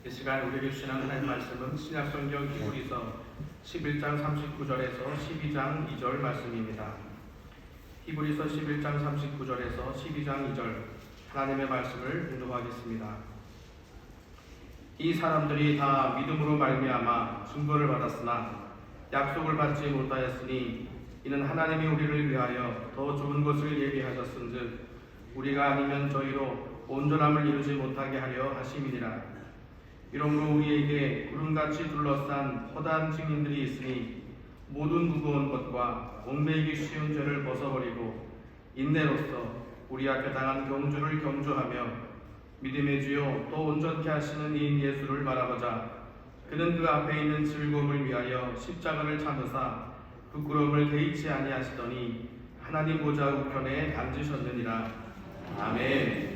이 시간 우리에게 주시는 하나님의 말씀은 신약성경 히브리서 11장 39절에서 12장 2절 말씀입니다. 히브리서 11장 39절에서 12장 2절 하나님의 말씀을 공독하겠습니다. 이 사람들이 다 믿음으로 말미암아 증거를 받았으나 약속을 받지 못하였으니 이는 하나님이 우리를 위하여 더 좋은 것을 예비하셨은즉 우리가 아니면 저희로 온전함을 이루지 못하게 하려 하심이니라. 이러므로 우리에게 구름같이 둘러싼 허다한 증인들이 있으니 모든 무거운 것과 얽매이기 쉬운 죄를 벗어버리고 인내로써 우리 앞에 당한 경주를 경주하며 믿음의 주요 또 온전케 하시는 이인 예수를 바라보자. 그는 그 앞에 있는 즐거움을 위하여 십자가를 참으사 부끄러움을 개의치 아니하시더니 하나님 보좌 우편에 앉으셨느니라. 아멘.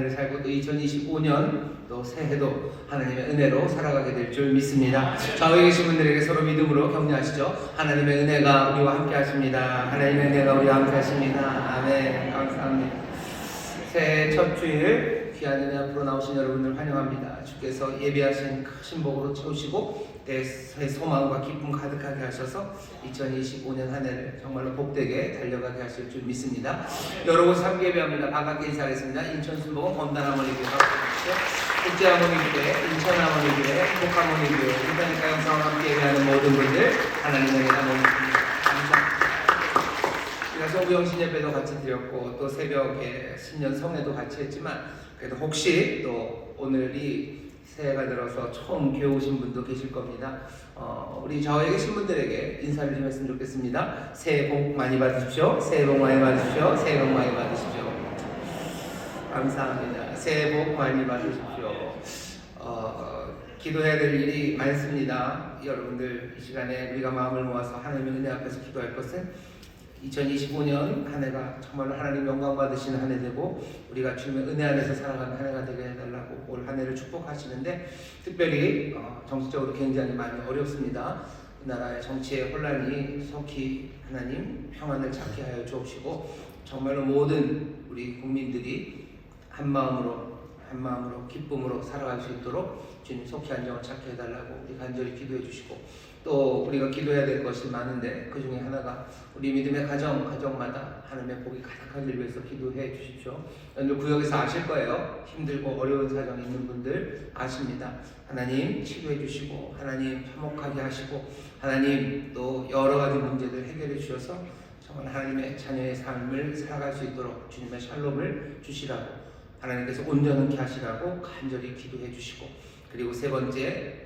해를 살고 또 2025년 또 새해도 하나님의 은혜로 살아가게 될 줄 믿습니다. 좌우에 계신 분들에게 서로 믿음으로 격려하시죠. 하나님의 은혜가 우리와 함께 하십니다. 하나님의 은혜가 우리와 함께 하십니다. 아멘. 감사합니다. 새해 첫 주일 귀한 은혜 앞으로 나오신 여러분들 환영합니다. 주께서 예비하신 크신 복으로 채우시고 내 소망과 기쁨 가득하게 하셔서 2025년 한 해를 정말로 복되게 달려가게 하실 줄 믿습니다. 여러 곳 함께 예배합니다. 반갑게 인사하겠습니다. 인천 순복음 범단하모니교회 국제하모니교회, 인천하모니교회, 복하모니교회, 인터넷과 영상을 함께 예배하는 모든 분들 하나님의 은혜가 너무 감사합니다. 우리가 성부영신 예배도 같이 드렸고 또 새벽에 신년 성회도 같이 했지만 그래도 혹시 또 오늘이 새해가 들어서 처음 교회 오신 분도 계실 겁니다. 우리 좌우에 계신 분들에게 인사를 좀 했으면 좋겠습니다. 새해 복 많이 받으십시오. 새해 복 많이 받으십시오. 새해 복 많이 받으십시오. 감사합니다. 새해 복 많이 받으십시오. 기도해야 될 일이 많습니다. 여러분들 이 시간에 우리가 마음을 모아서 하나님의 은혜 앞에서 기도할 것은 2025년 한 해가 정말로 하나님 영광 받으시는 한 해 되고 우리가 주님의 은혜 안에서 살아가는 한 해가 되게 해달라고 올 한 해를 축복하시는데 특별히 정치적으로 굉장히 많이 어렵습니다. 나라의 정치의 혼란이 속히 하나님 평안을 찾게 하여 주옵시고 정말로 모든 우리 국민들이 한 마음으로 기쁨으로 살아갈 수 있도록 주님 속히 안정을 찾게 해달라고 우리 간절히 기도해 주시고 또 우리가 기도해야 될 것이 많은데 그 중에 하나가 우리 믿음의 가정마다 하나님의 복이 가득하길 위해서 기도해 주십시오. 여러분 구역에서 아실 거예요. 힘들고 어려운 사정이 있는 분들 아십니다. 하나님 치료해 주시고 하나님 화목하게 하시고 하나님 또 여러 가지 문제들 해결해 주셔서 정말 하나님의 자녀의 삶을 살아갈 수 있도록 주님의 샬롬을 주시라고 하나님께서 온전하게 하시라고 간절히 기도해 주시고 그리고 세 번째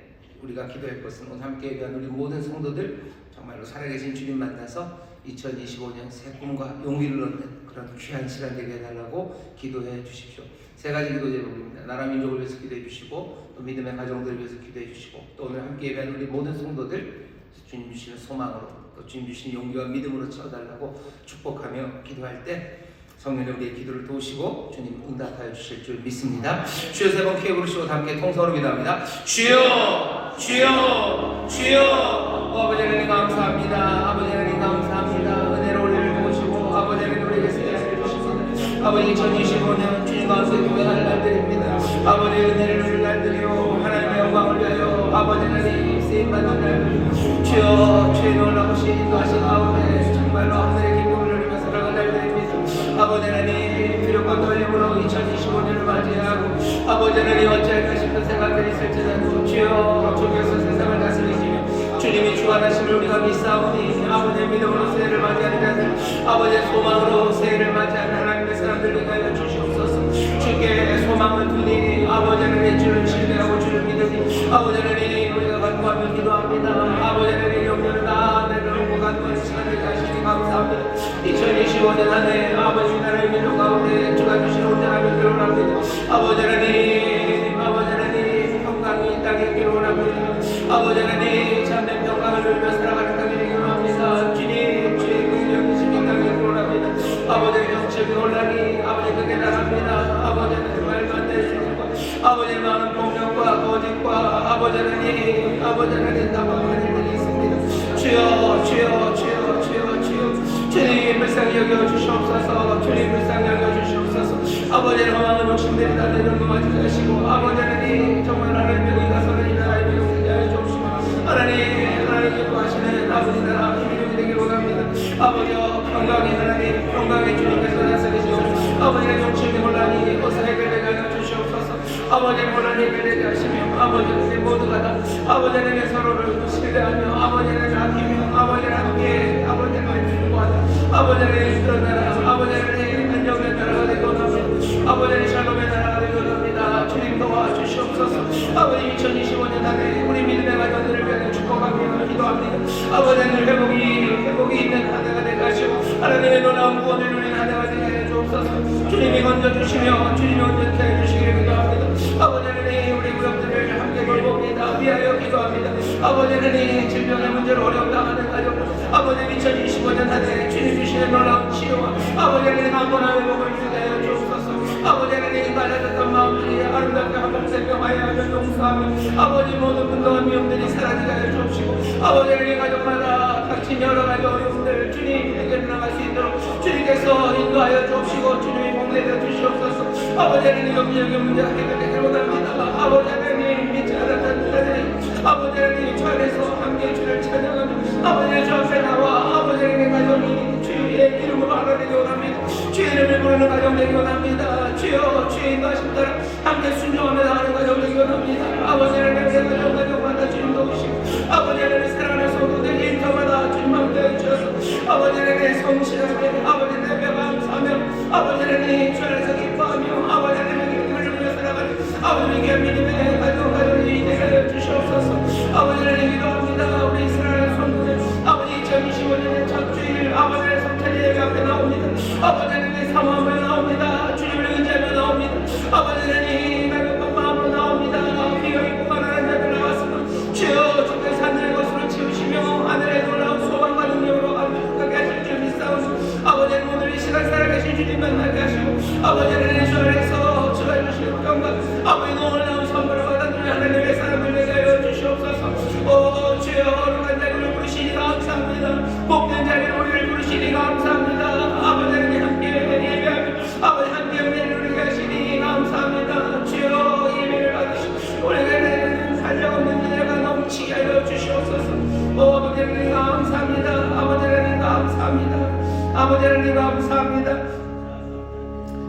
우리가 기도할 것은 오늘 함께 예배한 우리 모든 성도들 정말로 살아계신 주님 만나서 2025년 새 꿈과 용기를 얻는 그런 귀한 시간 되게 해달라고 기도해 주십시오. 세 가지 기도 제목입니다. 나라 민족을 위해서 기도해 주시고 또 믿음의 가정들을 위해서 기도해 주시고 또 오늘 함께 예배한 우리 모든 성도들 주님 주시는 소망으로 또 주님 주시는 용기와 믿음으로 채워달라고 축복하며 기도할 때 성령님 우리의 기도를 도우시고 주님 응답하여 주실 줄 믿습니다. 주여 세 번 크게 부르시고 함께 통성으로 기도합니다. 주여 주여 주여 아버지 하나님 감사합니다. 아버지 하나님 감사합니다. 은혜로 우리를 도우시고 아버지 하나님 우리에게 새해를 주십니다. 아버지 2025년 주님과 함께 교회할 날들입니다. 아버지 은혜를 누릴 날들이요 하나님의 영광을 위하여 아버지 하나님 쓰임받는 날들 주여 주의 놀라우신 인도하신 가운데 정말로 하늘의 기쁨을 누리며 살아갈 날들입니다. 아버지 하나님 기력과 떨림으로 2025년을 맞이하고 아버지 하나님 어찌할까 싶은 생각들이 있을지라도 주여 주께서 세상을 다스리시며 주님이 주관하심을 우리가 믿사오니 아버지의 믿음으로 새해를 맞이하는 자들 아버지의 소망으로 새해를 맞이하는 하나님의 사람들을 위하여 주시옵소서. 주께 소망을 두니 아버지 하나님 주를 신뢰하고 주를 믿으니 아버지 하나님 우리가 간구하며 기도합니다. 아버지 하나님 영혼을 다 내려놓고 간구하는 시간 되게 하시니 감사합니다. 2025년 안에 아버지 나라의 민족 가운데 주가 주신 온전함을 기원합니다. 아버지 하나님 평강이 땅에 기원합니다. 아버지 하나님 참된 평강을 누리며 살아가는 땅에 기원합니다. 주님 주의 긍휼하심이 땅에 기원합니다. 아버지 정치의 혼란이 아버지 그게 나갑니다. 아버지 하나님 말도 안 되는 일과 아버지 많은 폭력과 거짓과 아버지 하나님 나만한 일들이 있습니다. 주여 주님 불쌍히 여겨주시옵소서. 주님 불쌍히 여겨주시옵소서. 아버지의 허망한 욕심들이 다 내려놓지 하시고 아버지 하나님 정말 하나님의 의가 서는 이 나라의 민족을 하여 주옵시고 하나님 기뻐하시는 아버지 나라 민족이 되길 원합니다. 아버지여 평강의 주님께서 다스리시옵소서. 아버지의 정치의 혼란이 어서 해결되게 하여 주시옵소서. 아버지의 혼란이 해결되게 하시며 아버지 우리 모두가 다 아버지 하나님의 서로를 신뢰하며 아버지 하나님을 아끼며 아버지 하나님께 아버지 하나님을 주고하다 아버지 하나님 그런 나라 아버지 하나님 안녕의 나라가 되고 합니다. 아버지 하나님 샬롬의 나라가 되고 합니다. 주님 도와주시옵소서. 아버지 2025년 안에 우리 믿음의 가정들을 위하여 축복하며 기도합니다. 아버지 하나님 회복이 있는 한 해가 되게 하시고 하나님의 놀라운 구원을 누리는 한 해가 되게 해 주옵소서. 주님이 건져주시며 주님이 온전케 해주시기를 기도합니다. 아버지 하나님 우리 구역들을 함께 돌봅니다. 위하여 기도합니다. 아버지 하나님 질병의 문제로 어려움당하는 가족 아버지 2025년 한 해 주님 주시는 놀라운 치유와 아버지 하나님 한번한 회복을 주게 하여 주옵소서. 아버지 하나님 아버지들이 갈라졌던 마음들이 아름답게 화목생명하여 하며 용서하며 아버지 모든 분노한 미움들이 사라지게 하여 주옵시고 아버지 하나님 가정마다 닥친 여러 가지 어려움들 주님 해결해 나갈 수 있도록 주님께서 인도하여 주옵시고 주님이 복내려 주시옵소서. 아버지 하나님 영적인 문제가 해결되길 원합니다. 아버지 하나님 믿지 않았던 자들이 아버지 하나님 주 안에서 함께 주를 찬양하며 아버지 주 앞에 나와 아버지 하나님 가정이 주의 이름으로 하나되기 원합니다. 주의 이름을 부르는 가정 되기 원합니다. 주여 주의 인도하심 따라 함께 순종하며 나가는 가정 되기 원합니다. 아버지 하나님 새 가정마다 주님 도우시고 아버지 하나님 사랑하는 성도들 인터마다 주님 함께 주셔서 아버지 하나님 성실하게 아버지 하나님 감사하며 아버지 하나님 주 안에서 기뻐하며 아버지 하나님 이름을 위해 살아가는 아버지 귀한 믿음의 가정이 되게 하여 주시옵소서. 아버지 하나님 기도합니다. 우리 사랑하는 성도들 아버지 2025년의 첫 주일 아버지 하나님 성찬이 예배 앞에 나옵니다. 아버지 하나님 사모하며 나옵니다. 주님을 의지하며 나옵니다. 아버지 하나님 나는 마음으로 나옵니다. 비어있고 가난한 자들 나왔으면 주여 주께서 하늘의 것으로 채우시며 하늘의 놀라운 소망과 능력으로 가게 하실 줄 믿사오니 아버지 하나님 오늘 이 시간 살아계신 주님 만나게 하시고 아버지 하나님 주 안에서 주가 주시는 평강 아버지 놀라운 선물을 받아주는 하나님의 사람을 되게 하여 주시옵소서. 오 주여 어려운 자리를 부르시니 감사합니다. 복된 자리를 우리를 부르시니 감사합니다. 아버지 하나님 함께 예배하며 아버지 함께 은혜를 우리에게 하시니 감사합니다. 주여 예배를 받으시고 우리에게는 한량없는 은혜가 넘치게 하여 주시옵소서. 오 아버지 하나님 감사합니다. 아버지 하나님 감사합니다. 아버지 하나님 감사합니다.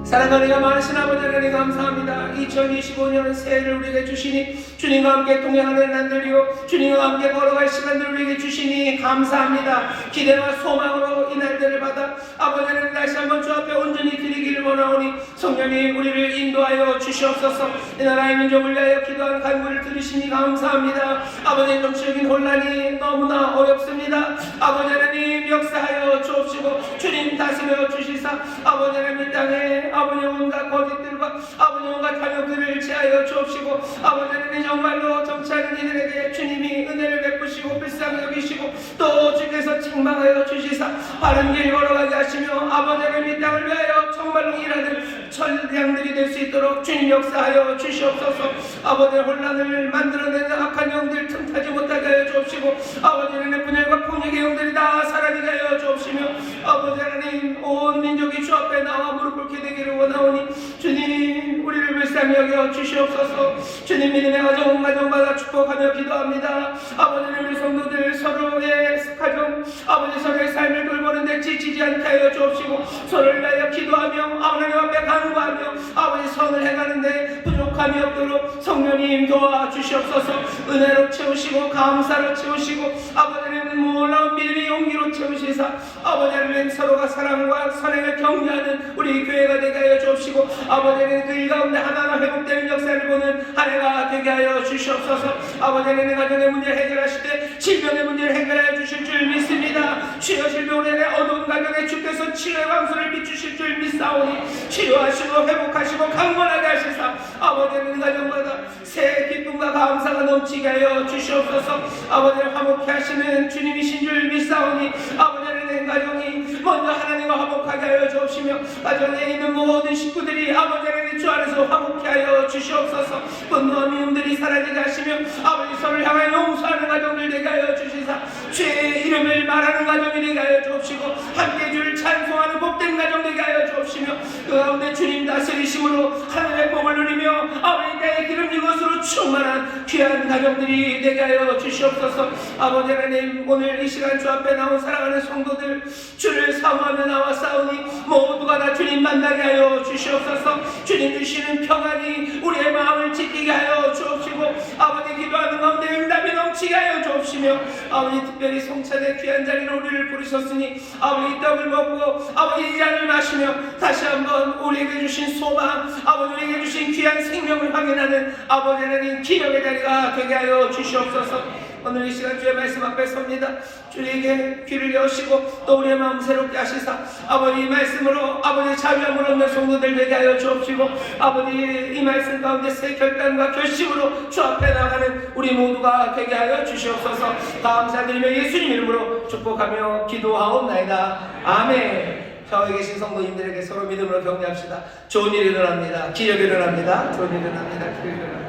사랑하는 많으신 아버지 하나님 감사합니다. 2025년 새해를 우리에게 주시니 주님과 함께 동행하는 날들이요 주님과 함께 걸어갈 시간들 우리에게 주시니 감사합니다. 기대와 소망으로 이 날들을 받아 아버지 하나님 다시 한번 주 앞에 온전히 드리기를 원하오니 성령님 우리를 인도하여 주시옵소서. 이 나라의 민족을 위하여 기도하는 간구를 들으시니 감사합니다. 아버지 정치적인 혼란이 너무나 어렵습니다. 아버지 하나님 역사하여 주옵시고 주님 다스려 주시사 아버지 하나님 이 땅에 아버지 온갖 거짓들과 아버지 온갖 탐욕들을 제하여 주옵시고 아버지 하나님 정말로 정치하는 이들에게 주님이 은혜를 베푸시고 불쌍히 여기시고 또 주께서 책망하여 주시사 바른 길 걸어가게 하시며 아버지 하나님 이 땅을 위하여 정말로 일하는 천량들이 될 수 있도록 주님 역사하여 주시옵소서. 아버지 혼란을 만들어내는 악한 영들 틈타지 못하게 하여 주옵시고 아버지 하나님 분열과 폭력의 영들이 다 사라지게 하여 주옵시며 아버지 하나님 온 민족이 주 앞에 나와 무릎 꿇게 되기를 원하오니 주님 우리를 불쌍히 여겨 주시옵소서. 주님 믿음의 가정마다 축복하며 기도합니다. 아버지 우리 성도들 서로의 가정 아버지 서로의 삶을 돌보는데 지치지 않게 하여 주옵시고 서로를 위하여 기도하며 하나님 앞에 간구하며 아버지 선을 행하는데 부족함이 없도록 성령님 도와주시옵소서. 은혜로 채우시고 감사로 채우시고 아버지는 놀라운 믿음의 용기로 채우시사 아버지 하나님 서로가 사랑과 선행을 격려하는 우리 교회가 되게 하여 주옵시고 아버지는 그 일 가운데 하나하나 회복되는 역사를 보는 한 해가 되게 하여 주시옵소서. 아버지는 가정의 문제를 해결하실 때 질병의 문제를 해결하여 주실 줄 믿습니다. 주여 질병의 어두운 가정에 주께서 치료의 광선을 비추실 줄 믿사오니 치료하시고 회복하시고 강건하게 하시사 아버지는 가정마다 새 기쁨과 감사가 넘치게 하여 주시옵소서. 아버지를 화목케 하시는 주님이신 줄 믿사오니 아버지는 가정이 먼저 하나님과 화목하게 하여 주옵시며 가정에 있는 모든 식구들이 아버지 하나님 주 안에서 화목케 하여 주시옵소서. 분노와 미움들이 사라지게 하시며 아버지 서를 향하여 용서하는 가정들 되게 하여 주시사 주의 이름을 말하는 가정이 되게 하여 주옵시고 함께 주를 찬송하는 복된 가정 되게 하여 주옵시며 그 가운데 주님 다스리심으로 하늘의 복을 누리며 아버지 나의 기름 이것으로 충만한 귀한 가정들이 되게 하여 주시옵소서. 아버지 하나님 오늘 이 시간 주 앞에 나온 사랑하는 성도들 주를 사모하며 나왔사오니 모두가 다 주님 만나게 하여 주시옵소서. 주님 주시는 평안이 우리의 마음을 지키게 하여 주옵시고 아버지 기도하는 가운데 응답이 넘치게 하여 주옵시며 아버지 특별히 성찬의 귀한 자리로 우리를 부르셨으니 아버지 이 떡을 먹고 아버지 이 잔을 마시며 다시 한번 우리에게 주신 소망 아버지 우리에게 주신 귀한 생명을 확인하는 아버지 하나님 기억의 자리가 되게 하여 주시옵소서. 오늘 이 시간 주의 말씀 앞에 섭니다. 주님에게 귀를 여시고 또 우리의 마음 새롭게 하시사 아버지 이 말씀으로 아버지 자유함을 얻는 성도들 되게 하여 주옵시고 아버지 이 말씀 가운데 새 결단과 결심으로 주 앞에 나가는 우리 모두가 되게 하여 주시옵소서. 감사드리며 예수님 이름으로 축복하며 기도하옵나이다. 아멘. 향후에 계신 성도님들에게 서로 믿음으로 격려합시다. 좋은 일이 일어납니다. 기적이 일어납니다. 좋은 일이 일어납니다. 기적이 일어납니다.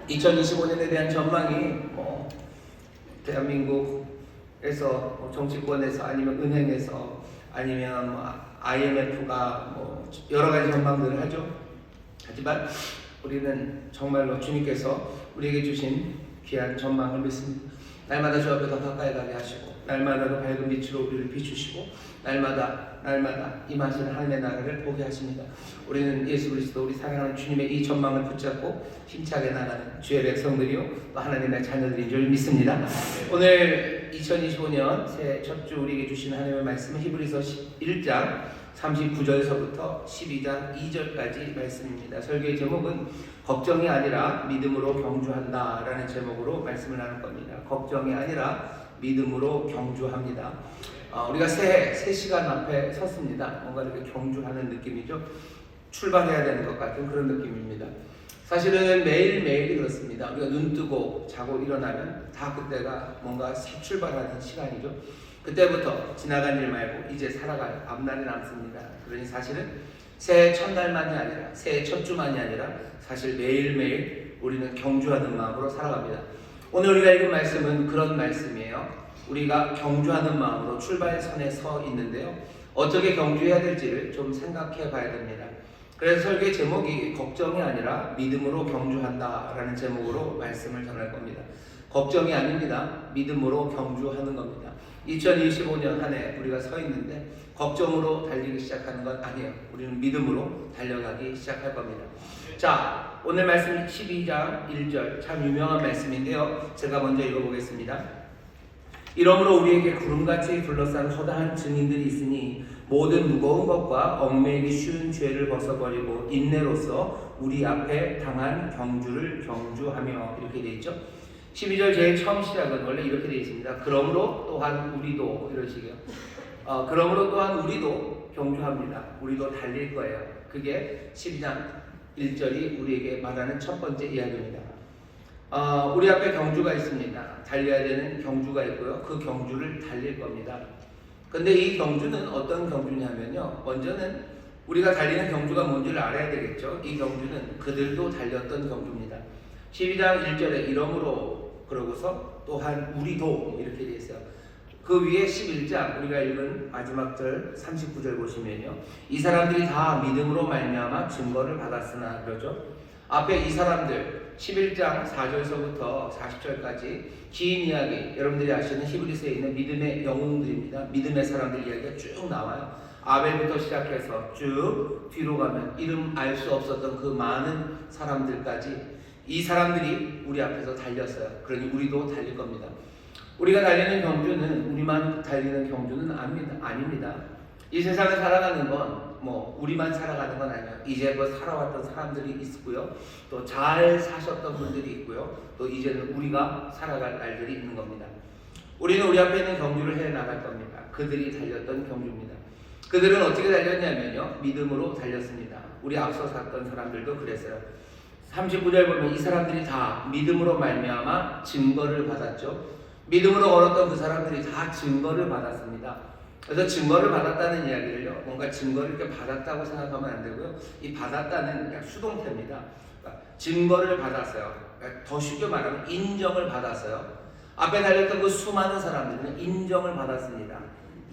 2025년에 대한 전망이 대한민국에서 정치권에서 아니면 은행에서 아니면 IMF가 여러 가지 전망들을 하죠. 하지만 우리는 정말로 주님께서 우리에게 주신 귀한 전망을 믿습니다. 날마다 주 앞에 더 가까이 가게 하시고 날마다 더 밝은 빛으로 우리를 비추시고 날마다 임하시는 하나님의 나라를 보게 하십니다. 우리는 예수 그리스도 우리 사랑하는 주님의 이 전망을 붙잡고 힘차게 나가는 주의 백성들이요 또 하나님의 자녀들인 줄 믿습니다. 오늘 2025년 새해 첫 주 우리에게 주신 하나님의 말씀은 히브리서 1장 39절에서부터 12장 2절까지 말씀입니다. 설교의 제목은 걱정이 아니라 믿음으로 경주한다 라는 제목으로 말씀을 나눌 겁니다. 걱정이 아니라 믿음으로 경주합니다. 우리가 새 시간 앞에 섰습니다. 뭔가 이렇게 경주하는 느낌이죠. 출발해야 되는 것 같은 그런 느낌입니다. 사실은 매일매일이 그렇습니다. 우리가 눈 뜨고 자고 일어나면 다 그때가 뭔가 새 출발하는 시간이죠. 그때부터 지나간 일 말고 이제 살아갈 앞날이 남습니다. 그러니 사실은 새해 첫날만이 아니라 새해 첫 주만이 아니라 사실 매일매일 우리는 경주하는 마음으로 살아갑니다. 오늘 우리가 읽은 말씀은 그런 말씀이에요. 우리가 경주하는 마음으로 출발선에 서 있는데요. 어떻게 경주해야 될지를 좀 생각해 봐야 됩니다. 그래서 설교의 제목이 걱정이 아니라 믿음으로 경주한다라는 제목으로 말씀을 전할 겁니다. 걱정이 아닙니다. 믿음으로 경주하는 겁니다. 2025년 한 해 우리가 서 있는데 걱정으로 달리기 시작하는 건 아니에요. 우리는 믿음으로 달려가기 시작할 겁니다. 자, 오늘 말씀 12장 1절 참 유명한 말씀인데요. 제가 먼저 읽어보겠습니다. 이러므로 우리에게 구름같이 둘러싼 허다한 증인들이 있으니 모든 무거운 것과 얽매이기 쉬운 죄를 벗어버리고 인내로서 우리 앞에 당한 경주를 경주하며 이렇게 되어 있죠. 12절 제일 처음 시작은 원래 이렇게 되어 있습니다. 그러므로 또한 우리도 이런 식이에요. 그러므로 또한 우리도 경주합니다. 우리도 달릴 거예요. 그게 12장 1절이 우리에게 말하는 첫 번째 이야기입니다. 우리 앞에 경주가 있습니다. 달려야 되는 경주가 있고요. 그 경주를 달릴 겁니다. 근데 이 경주는 어떤 경주냐면요. 먼저는 우리가 달리는 경주가 뭔지를 알아야 되겠죠. 이 경주는 그들도 달렸던 경주입니다. 12장 1절에 이러므로 그러고서 또한 우리도 이렇게 되어 있어요. 그 위에 11장 우리가 읽은 마지막 절 39절 보시면요. 이 사람들이 다 믿음으로 말미암아 증거를 받았으나 그러죠. 앞에 이 사람들 11장 4절서부터 40절까지 긴 이야기, 여러분들이 아시는 히브리서에 있는 믿음의 영웅들입니다. 믿음의 사람들 이야기가 쭉 나와요. 아벨부터 시작해서 쭉 뒤로 가면 이름 알 수 없었던 그 많은 사람들까지 이 사람들이 우리 앞에서 달렸어요. 그러니 우리도 달릴 겁니다. 우리가 달리는 경주는 우리만 달리는 경주는 아닙니다. 이 세상을 살아가는 건 우리만 살아가는 건 아니에요. 이제껏 살아왔던 사람들이 있고요. 또 잘 사셨던 분들이 있고요. 또 이제는 우리가 살아갈 날들이 있는 겁니다. 우리는 우리 앞에 있는 경주를 해나갈 겁니다. 그들이 달렸던 경주입니다. 그들은 어떻게 달렸냐면요. 믿음으로 달렸습니다. 우리 앞서 샀던 사람들도 그랬어요. 39절 보면 이 사람들이 다 믿음으로 말미암아 증거를 받았죠. 믿음으로 걸었던 그 사람들이 다 증거를 받았습니다. 그래서 증거를 받았다는 이야기를요, 뭔가 증거를 이렇게 받았다고 생각하면 안 되고요. 이 받았다는 그냥 수동태입니다. 그러니까 증거를 받았어요. 그러니까 더 쉽게 말하면 인정을 받았어요. 앞에 달렸던 그 수많은 사람들은 인정을 받았습니다.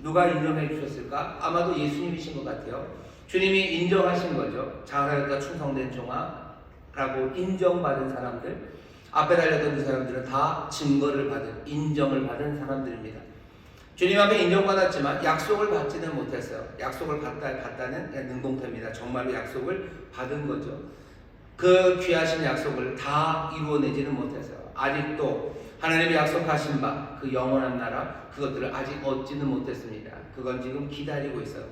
누가 인정해 주셨을까? 아마도 예수님이신 것 같아요. 주님이 인정하신 거죠. 잘하였다 충성된 종아라고 인정받은 사람들, 앞에 달렸던 그 사람들은 다 증거를 받은, 인정을 받은 사람들입니다. 주님 앞에 인정받았지만 약속을 받지는 못했어요. 약속을 받다는 능동태입니다. 정말로 약속을 받은 거죠. 그 귀하신 약속을 다 이루어내지는 못했어요. 아직도 하나님이 약속하신 바, 그 영원한 나라, 그것들을 아직 얻지는 못했습니다. 그건 지금 기다리고 있어요.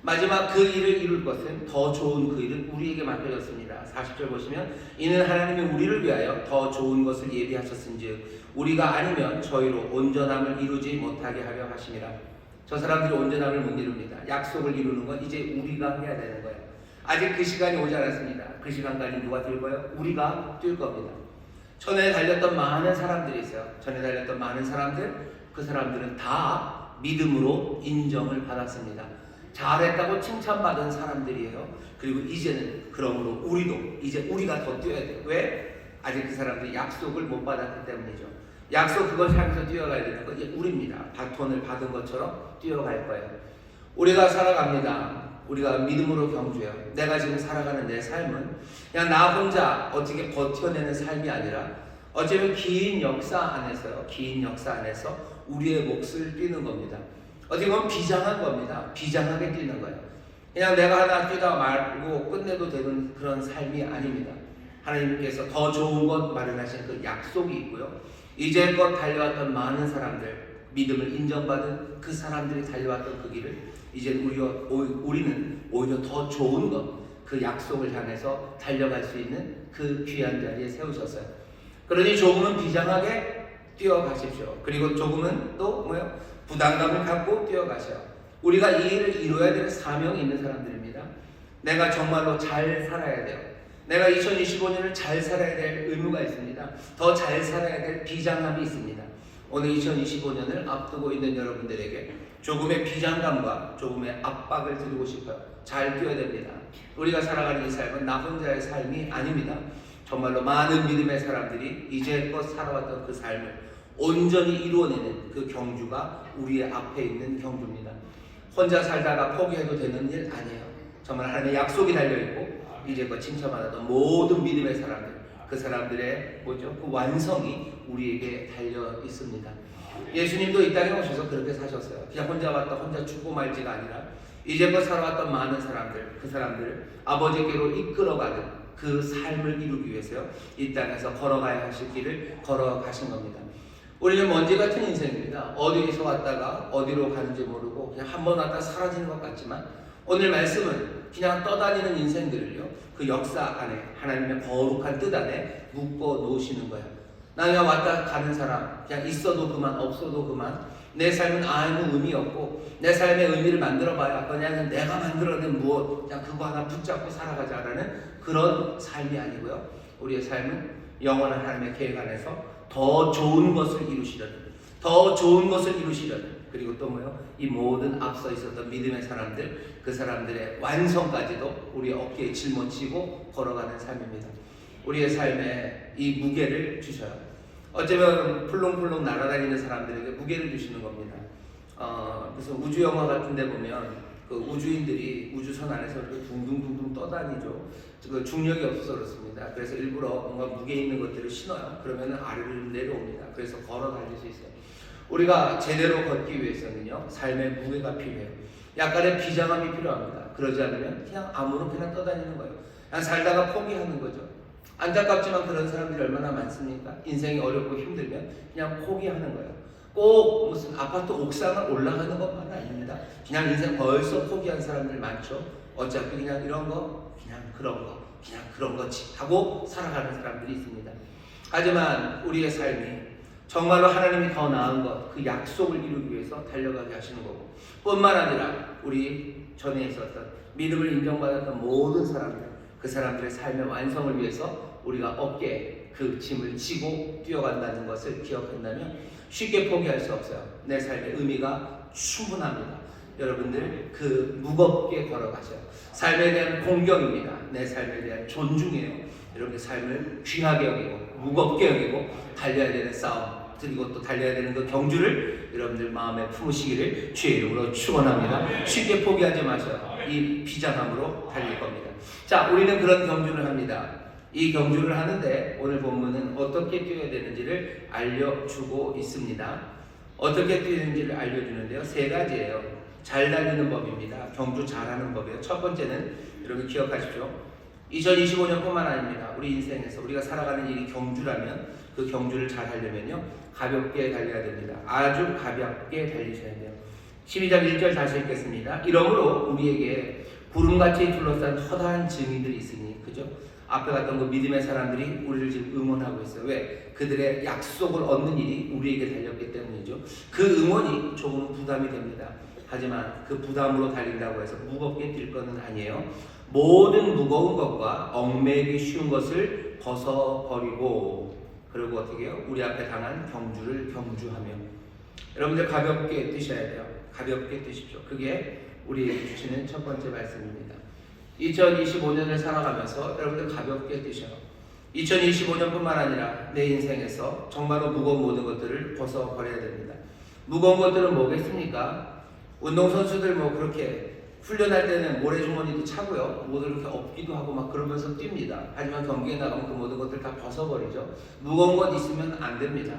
마지막 그 일을 이룰 것은 더 좋은 그 일은 우리에게 맡겨졌습니다. 40절 보시면 이는 하나님이 우리를 위하여 더 좋은 것을 예비하셨은즉 우리가 아니면 저희로 온전함을 이루지 못하게 하려 하심이라. 저 사람들이 온전함을 못 이룹니다. 약속을 이루는 건 이제 우리가 해야 되는 거예요. 아직 그 시간이 오지 않았습니다. 그 시간까지 누가 뛸 거예요? 우리가 뛸 겁니다. 전에 달렸던 많은 사람들이 있어요. 전에 달렸던 많은 사람들, 그 사람들은 다 믿음으로 인정을 받았습니다. 잘했다고 칭찬받은 사람들이에요. 그리고 이제는 그러므로 우리도 이제 우리가 더 뛰어야 돼요. 왜? 아직 그 사람들이 약속을 못 받았기 때문이죠. 약속 그걸 향해서 뛰어가야 되는 건 이제 우리입니다. 바톤을 받은 것처럼 뛰어갈 거예요. 우리가 살아갑니다. 우리가 믿음으로 경주해요. 내가 지금 살아가는 내 삶은 그냥 나 혼자 어떻게 버텨내는 삶이 아니라 어쩌면 긴 역사 안에서요. 긴 역사 안에서 우리의 몫을 뛰는 겁니다. 어떻게 보면 비장한 겁니다. 비장하게 뛰는 거예요. 그냥 내가 하나 뛰다 말고 끝내도 되는 그런 삶이 아닙니다. 하나님께서 더 좋은 것 마련하신 그 약속이 있고요. 이제껏 달려왔던 많은 사람들, 믿음을 인정받은 그 사람들이 달려왔던 그 길을 이제 우리는 오히려 더 좋은 것, 그 약속을 향해서 달려갈 수 있는 그 귀한 자리에 세우셨어요. 그러니 조금은 비장하게 뛰어가십시오. 그리고 조금은 또 뭐요? 부담감을 갖고 뛰어가셔요. 우리가 이 일을 이루어야 되는 사명이 있는 사람들입니다. 내가 정말로 잘 살아야 돼요. 내가 2025년을 잘 살아야 될 의무가 있습니다. 더 잘 살아야 될 비장함이 있습니다. 오늘 2025년을 앞두고 있는 여러분들에게 조금의 비장감과 조금의 압박을 드리고 싶어요. 잘 뛰어야 됩니다. 우리가 살아가는 이 삶은 나 혼자의 삶이 아닙니다. 정말로 많은 믿음의 사람들이 이제껏 살아왔던 그 삶을 온전히 이루어내는 그 경주가 우리의 앞에 있는 경주입니다. 혼자 살다가 포기해도 되는 일 아니에요. 정말 하나님의 약속이 달려있고 이제껏 칭찬받았던 모든 믿음의 사람들, 그 사람들의 뭐죠? 그 완성이 우리에게 달려 있습니다. 예수님도 이 땅에 오셔서 그렇게 사셨어요. 그냥 혼자 왔다 혼자 죽고 말지가 아니라 이제껏 살아왔던 많은 사람들, 그 사람들을 아버지께로 이끌어가는 그 삶을 이루기 위해서요. 이 땅에서 걸어가야 하실 길을 걸어가신 겁니다. 우리는 먼지 같은 인생입니다. 어디서 왔다가 어디로 가는지 모르고 그냥 한 번 왔다 사라지는 것 같지만 오늘 말씀은 그냥 떠다니는 인생들을요. 그 역사 안에 하나님의 거룩한 뜻 안에 묶어 놓으시는 거예요. 나 그냥 왔다 가는 사람, 그냥 있어도 그만 없어도 그만, 내 삶은 아무 의미 없고 내 삶의 의미를 만들어봐야 그냥 내가 만들어낸 무엇 그냥 그거 하나 붙잡고 살아가자라는 그런 삶이 아니고요. 우리의 삶은 영원한 하나님의 계획 안에서 더 좋은 것을 이루시려는, 더 좋은 것을 이루시려는, 그리고 또 뭐요? 이 모든 앞서 있었던 믿음의 사람들, 그 사람들의 완성까지도 우리 어깨에 짊어지고 걸어가는 삶입니다. 우리의 삶에 이 무게를 주셔요. 어쩌면 풀렁풀렁 날아다니는 사람들에게 무게를 주시는 겁니다. 무슨 우주 영화 같은 데 보면 그 우주인들이 우주선 안에서 이렇게 둥둥둥둥 떠다니죠. 그 중력이 없어서 그렇습니다. 그래서 일부러 뭔가 무게 있는 것들을 신어요. 그러면 아래로 좀 내려옵니다. 그래서 걸어 다닐 수 있어요. 우리가 제대로 걷기 위해서는요, 삶의 무게가 필요해요. 약간의 비장함이 필요합니다. 그러지 않으면 그냥 아무렇게나 떠다니는 거예요. 그냥 살다가 포기하는 거죠. 안타깝지만 그런 사람들이 얼마나 많습니까? 인생이 어렵고 힘들면 그냥 포기하는 거예요. 꼭 무슨 아파트 옥상을 올라가는 것만 아닙니다. 그냥 인생 벌써 포기한 사람들 많죠. 어차피 그냥 이런 거, 그냥 그런 거, 그냥 그런 거지 하고 살아가는 사람들이 있습니다. 하지만 우리의 삶이 정말로 하나님이 더 나은 것, 그 약속을 이루기 위해서 달려가게 하시는 거고, 뿐만 아니라 우리 전에 있었던 믿음을 인정받았던 모든 사람들, 그 사람들의 삶의 완성을 위해서 우리가 어깨에 그 짐을 지고 뛰어간다는 것을 기억한다면 쉽게 포기할 수 없어요. 내 삶의 의미가 충분합니다. 여러분들 그 무겁게 걸어가셔요. 삶에 대한 공경입니다. 내 삶에 대한 존중이에요. 여러분의 삶을 귀하게 여기고 무겁게 여기고 달려야 되는 싸움, 그리고 또 달려야 되는 그 경주를 여러분들 마음에 품으시기를 주의 이름으로 축원합니다. 쉽게 포기하지 마셔요. 이 비장함으로 달릴 겁니다. 자, 우리는 그런 경주를 합니다. 이 경주를 하는데 오늘 본문은 어떻게 뛰어야 되는지를 알려주고 있습니다. 어떻게 뛰는지를 알려주는데요. 세 가지예요. 잘 달리는 법입니다. 경주 잘하는 법이에요. 첫 번째는 여러분 기억하십시오. 2025년뿐만 아닙니다. 우리 인생에서 우리가 살아가는 일이 경주라면 그 경주를 잘 하려면요, 가볍게 달려야 됩니다. 아주 가볍게 달리셔야 돼요. 12장 1절 다시 읽겠습니다. 이러므로 우리에게 구름같이 둘러싼 허다한 증인들이 있으니, 그죠? 앞에 갔던 그 믿음의 사람들이 우리를 지금 응원하고 있어요. 왜? 그들의 약속을 얻는 일이 우리에게 달렸기 때문이죠. 그 응원이 조금 부담이 됩니다. 하지만 그 부담으로 달린다고 해서 무겁게 뛸 것은 아니에요. 모든 무거운 것과 얽매이기 쉬운 것을 벗어버리고, 그리고 어떻게 해요? 우리 앞에 당한 경주를 경주하며, 여러분들 가볍게 뛰셔야 돼요. 가볍게 뛰십시오. 그게 우리에게 주시는 첫 번째 말씀입니다. 2025년을 살아가면서 여러분들 가볍게 뛰셔요. 2025년뿐만 아니라 내 인생에서 정말로 무거운 모든 것들을 벗어버려야 됩니다. 무거운 것들은 뭐겠습니까? 운동선수들 그렇게 훈련할 때는 모래주머니도 차고요. 모두 이렇게 업기도 하고 막 그러면서 뜁니다. 하지만 경기에 나가면 그 모든 것들 다 벗어버리죠. 무거운 것 있으면 안 됩니다.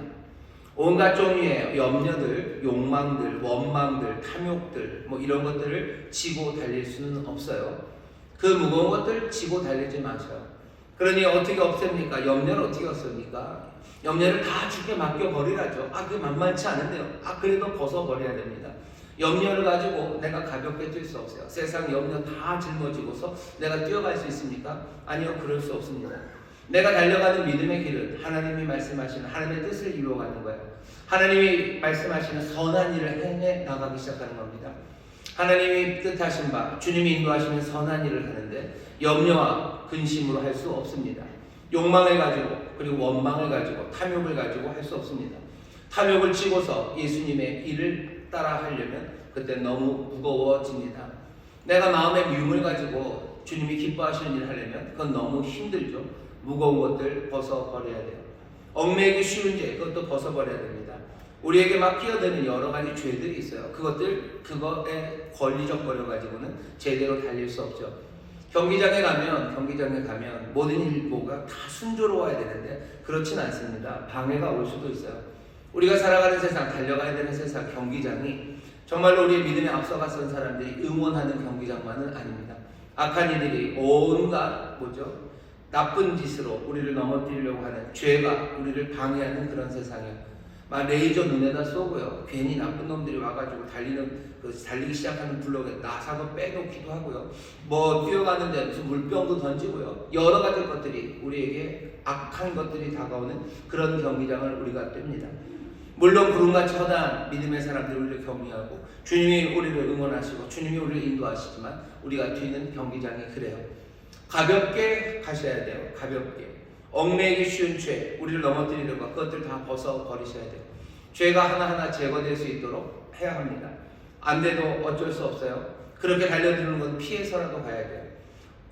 온갖 종류의 염려들, 욕망들, 원망들, 탐욕들 이런 것들을 지고 달릴 수는 없어요. 그 무거운 것들 지고 달리지 마세요. 그러니 어떻게 없앱니까? 염려를 어떻게 없앱니까? 염려를 다 주께 맡겨버리라죠. 그게 만만치 않은데요. 그래도 벗어버려야 됩니다. 염려를 가지고 내가 가볍게 뛸 수 없어요. 세상 염려 다 짊어지고서 내가 뛰어갈 수 있습니까? 아니요, 그럴 수 없습니다. 내가 달려가는 믿음의 길은 하나님이 말씀하시는 하나님의 뜻을 이루어가는 거예요. 하나님이 말씀하시는 선한 일을 행해 나가기 시작하는 겁니다. 하나님이 뜻하신 바, 주님이 인도하시는 선한 일을 하는데 염려와 근심으로 할 수 없습니다. 욕망을 가지고 그리고 원망을 가지고 탐욕을 가지고 할 수 없습니다. 탐욕을 치고서 예수님의 일을 따라 하려면 그때 너무 무거워집니다. 내가 마음의 미움을 가지고 주님이 기뻐하시는 일을 하려면 그건 너무 힘들죠. 무거운 것들 벗어버려야 돼요. 얽매이기 쉬운 죄 그것도 벗어버려야 됩니다. 우리에게 막 끼어드는 여러 가지 죄들이 있어요. 그거에 권리적거려 가지고는 제대로 달릴 수 없죠. 경기장에 가면 모든 일보가 다 순조로워야 되는데 그렇진 않습니다. 방해가 올 수도 있어요. 우리가 살아가는 세상, 달려가야 되는 세상, 경기장이 정말로 우리의 믿음에 앞서갔던 사람들이 응원하는 경기장만은 아닙니다. 악한 이들이 온갖 나쁜 짓으로 우리를 넘어뜨리려고 하는 죄가 우리를 방해하는 그런 세상이에요. 막 레이저 눈에다 쏘고요. 괜히 나쁜 놈들이 와가지고 달리기 시작하는 블록에 나사도 빼놓기도 하고요. 뛰어가는데 무슨 물병도 던지고요. 여러 가지 것들이 우리에게 악한 것들이 다가오는 그런 경기장을 우리가 뜹니다. 물론 구름같이 허다한 믿음의 사람들이 우리를 격려하고 주님이 우리를 응원하시고 주님이 우리를 인도하시지만 우리가 뛰는 경기장이 그래요. 가볍게 가셔야 돼요. 가볍게. 얽매이기 쉬운 죄, 우리를 넘어뜨리려고 그것들 다 벗어버리셔야 돼요. 죄가 하나하나 제거될 수 있도록 해야 합니다. 안 돼도 어쩔 수 없어요. 그렇게 달려드는 건 피해서라도 가야 돼요.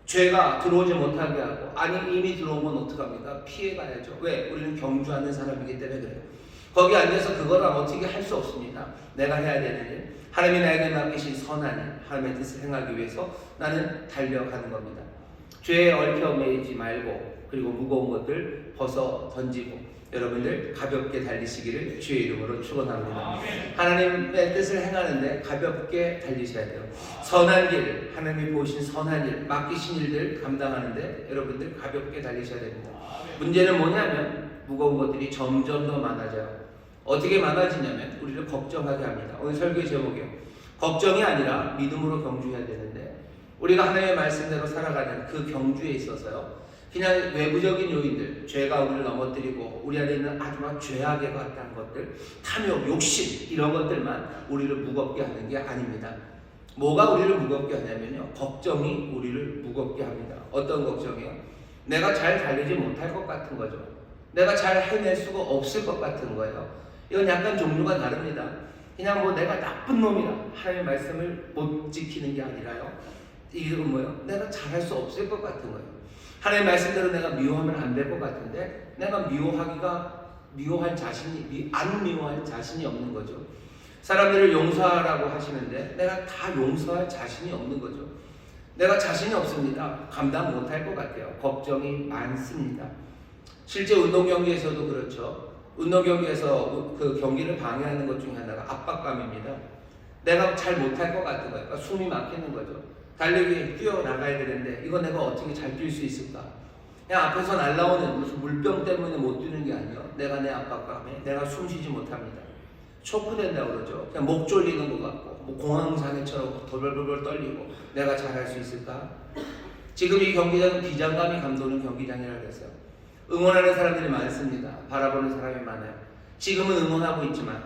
죄가 들어오지 못하게 하고 이미 들어오면 어떡합니까? 피해 가야죠. 왜? 우리는 경주하는 사람이기 때문에 그래요. 거기 앉아서 그거를 어떻게 할 수 없습니다. 내가 해야 되는 일, 하나님이 나에게 맡기신 선한 일, 하나님의 뜻을 행하기 위해서 나는 달려가는 겁니다. 죄에 얽혀 매이지 말고 그리고 무거운 것들 벗어 던지고 여러분들 가볍게 달리시기를 주의 이름으로 축원합니다. 하나님의 뜻을 행하는데 가볍게 달리셔야 돼요. 선한 길, 하나님이 보신 선한 일, 맡기신 일들 감당하는데 여러분들 가볍게 달리셔야 됩니다. 문제는 뭐냐면 무거운 것들이 점점 더 많아져요. 어떻게 많아지냐면 우리를 걱정하게 합니다. 오늘 설교의 제목이요. 걱정이 아니라 믿음으로 경주해야 되는데 우리가 하나님의 말씀대로 살아가는 그 경주에 있어서요. 그냥 외부적인 요인들, 죄가 우리를 넘어뜨리고 우리 안에 있는 아주 죄악에 관한 것들, 탐욕, 욕심 이런 것들만 우리를 무겁게 하는 게 아닙니다. 뭐가 우리를 무겁게 하냐면요. 걱정이 우리를 무겁게 합니다. 어떤 걱정이요? 내가 잘 달리지 못할 것 같은 거죠. 내가 잘 해낼 수가 없을 것 같은 거예요. 이건 약간 종류가 다릅니다. 그냥 내가 나쁜 놈이라 하나님의 말씀을 못 지키는 게 아니라요. 이건 뭐예요? 내가 잘할 수 없을 것 같은 거예요. 하나님의 말씀대로 내가 미워하면 안 될 것 같은데 내가 미워할 자신이 없는 거죠. 사람들을 용서하라고 하시는데 내가 다 용서할 자신이 없는 거죠. 내가 자신이 없습니다. 감당 못할 것 같아요. 걱정이 많습니다. 실제 운동 경기에서도 그렇죠. 운동 경기에서 그 경기를 방해하는 것 중에 하나가 압박감입니다. 내가 잘 못할 것 같은 거예요. 그러니까 숨이 막히는 거죠. 달리기 뛰어나가야 되는데 이거 내가 어떻게 잘 뛸 수 있을까? 그냥 앞에서 날라오는 무슨 물병 때문에 못 뛰는 게 아니에요. 내가 내 압박감에 내가 숨쉬지 못합니다. 초크된다고 그러죠. 그냥 목 졸리는 것 같고 공황장애처럼 돌벌벌 떨리고 내가 잘할 수 있을까? 지금 이 경기장은 비장감이 감도는 경기장이라고 그랬어요. 응원하는 사람들이 많습니다. 바라보는 사람이 많아요. 지금은 응원하고 있지만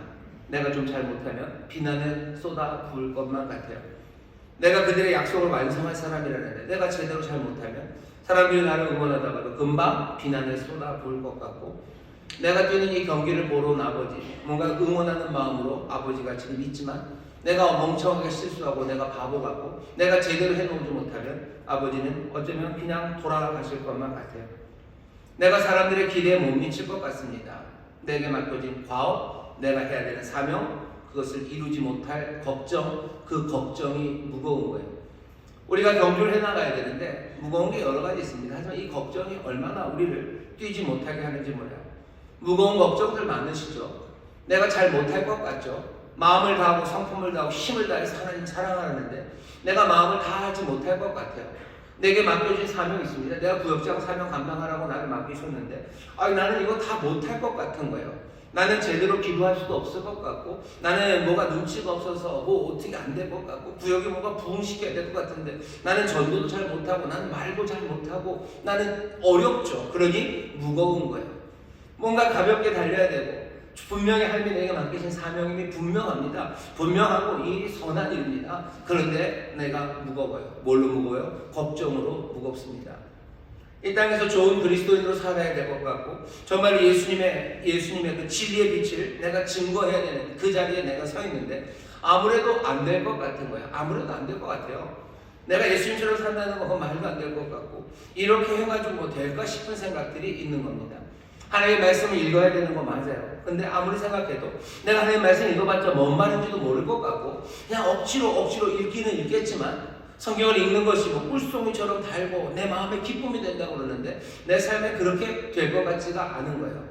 내가 좀 잘 못하면 비난을 쏟아 부을 것만 같아요. 내가 그들의 약속을 완성할 사람이라는데 내가 제대로 잘 못하면 사람들이 나를 응원하다가도 금방 비난을 쏟아 부을 것 같고 내가 뛰는 이 경기를 보러 온 아버지, 뭔가 응원하는 마음으로 아버지가 지금 있지만 내가 멍청하게 실수하고 내가 바보 같고 내가 제대로 해놓지 못하면 아버지는 어쩌면 그냥 돌아가실 것만 같아요. 내가 사람들의 기대에 못 미칠 것 같습니다. 내게 맡겨진 과업, 내가 해야 되는 사명, 그것을 이루지 못할 걱정, 그 걱정이 무거운 거예요. 우리가 경주를 해나가야 되는데 무거운 게 여러 가지 있습니다. 하지만 이 걱정이 얼마나 우리를 뛰지 못하게 하는지 몰라요. 무거운 걱정들 많으시죠? 내가 잘 못할 것 같죠? 마음을 다하고 성품을 다하고 힘을 다해서 하나님 사랑하는데 내가 마음을 다하지 못할 것 같아요. 내게 맡겨진 사명이 있습니다. 내가 구역장 사명 감당하라고 나를 맡기셨는데 나는 이거 다 못할 것 같은 거예요. 나는 제대로 기도할 수도 없을 것 같고 나는 뭐가 눈치가 없어서 뭐 어떻게 안 될 것 같고 구역에 뭐가 부흥시켜야 될 것 같은데 나는 전도도 잘 못하고 나는 말도 잘 못하고 나는 어렵죠. 그러니 무거운 거예요. 뭔가 가볍게 달려야 되고 분명히 하나님이 맡기신 사명이 분명합니다. 분명하고 이 선한 일입니다. 그런데 내가 무거워요. 뭘로 무거워요? 걱정으로 무겁습니다. 이 땅에서 좋은 그리스도인으로 살아야 될 것 같고 정말 예수님의 그 진리의 빛을 내가 증거해야 되는 그 자리에 내가 서 있는데 아무래도 안 될 것 같은 거예요. 아무래도 안 될 것 같아요. 내가 예수님처럼 산다는 건 말도 안 될 것 같고 이렇게 해가지고 뭐 될까 싶은 생각들이 있는 겁니다. 하나님의 말씀을 읽어야 되는 거 맞아요. 근데 아무리 생각해도 내가 하나님의 말씀 읽어봤자 뭔 말인지도 모를 것 같고 그냥 억지로 읽기는 읽겠지만 성경을 읽는 것이 뭐 꿀송이처럼 달고 내 마음에 기쁨이 된다고 그러는데 내 삶에 그렇게 될 것 같지가 않은 거예요.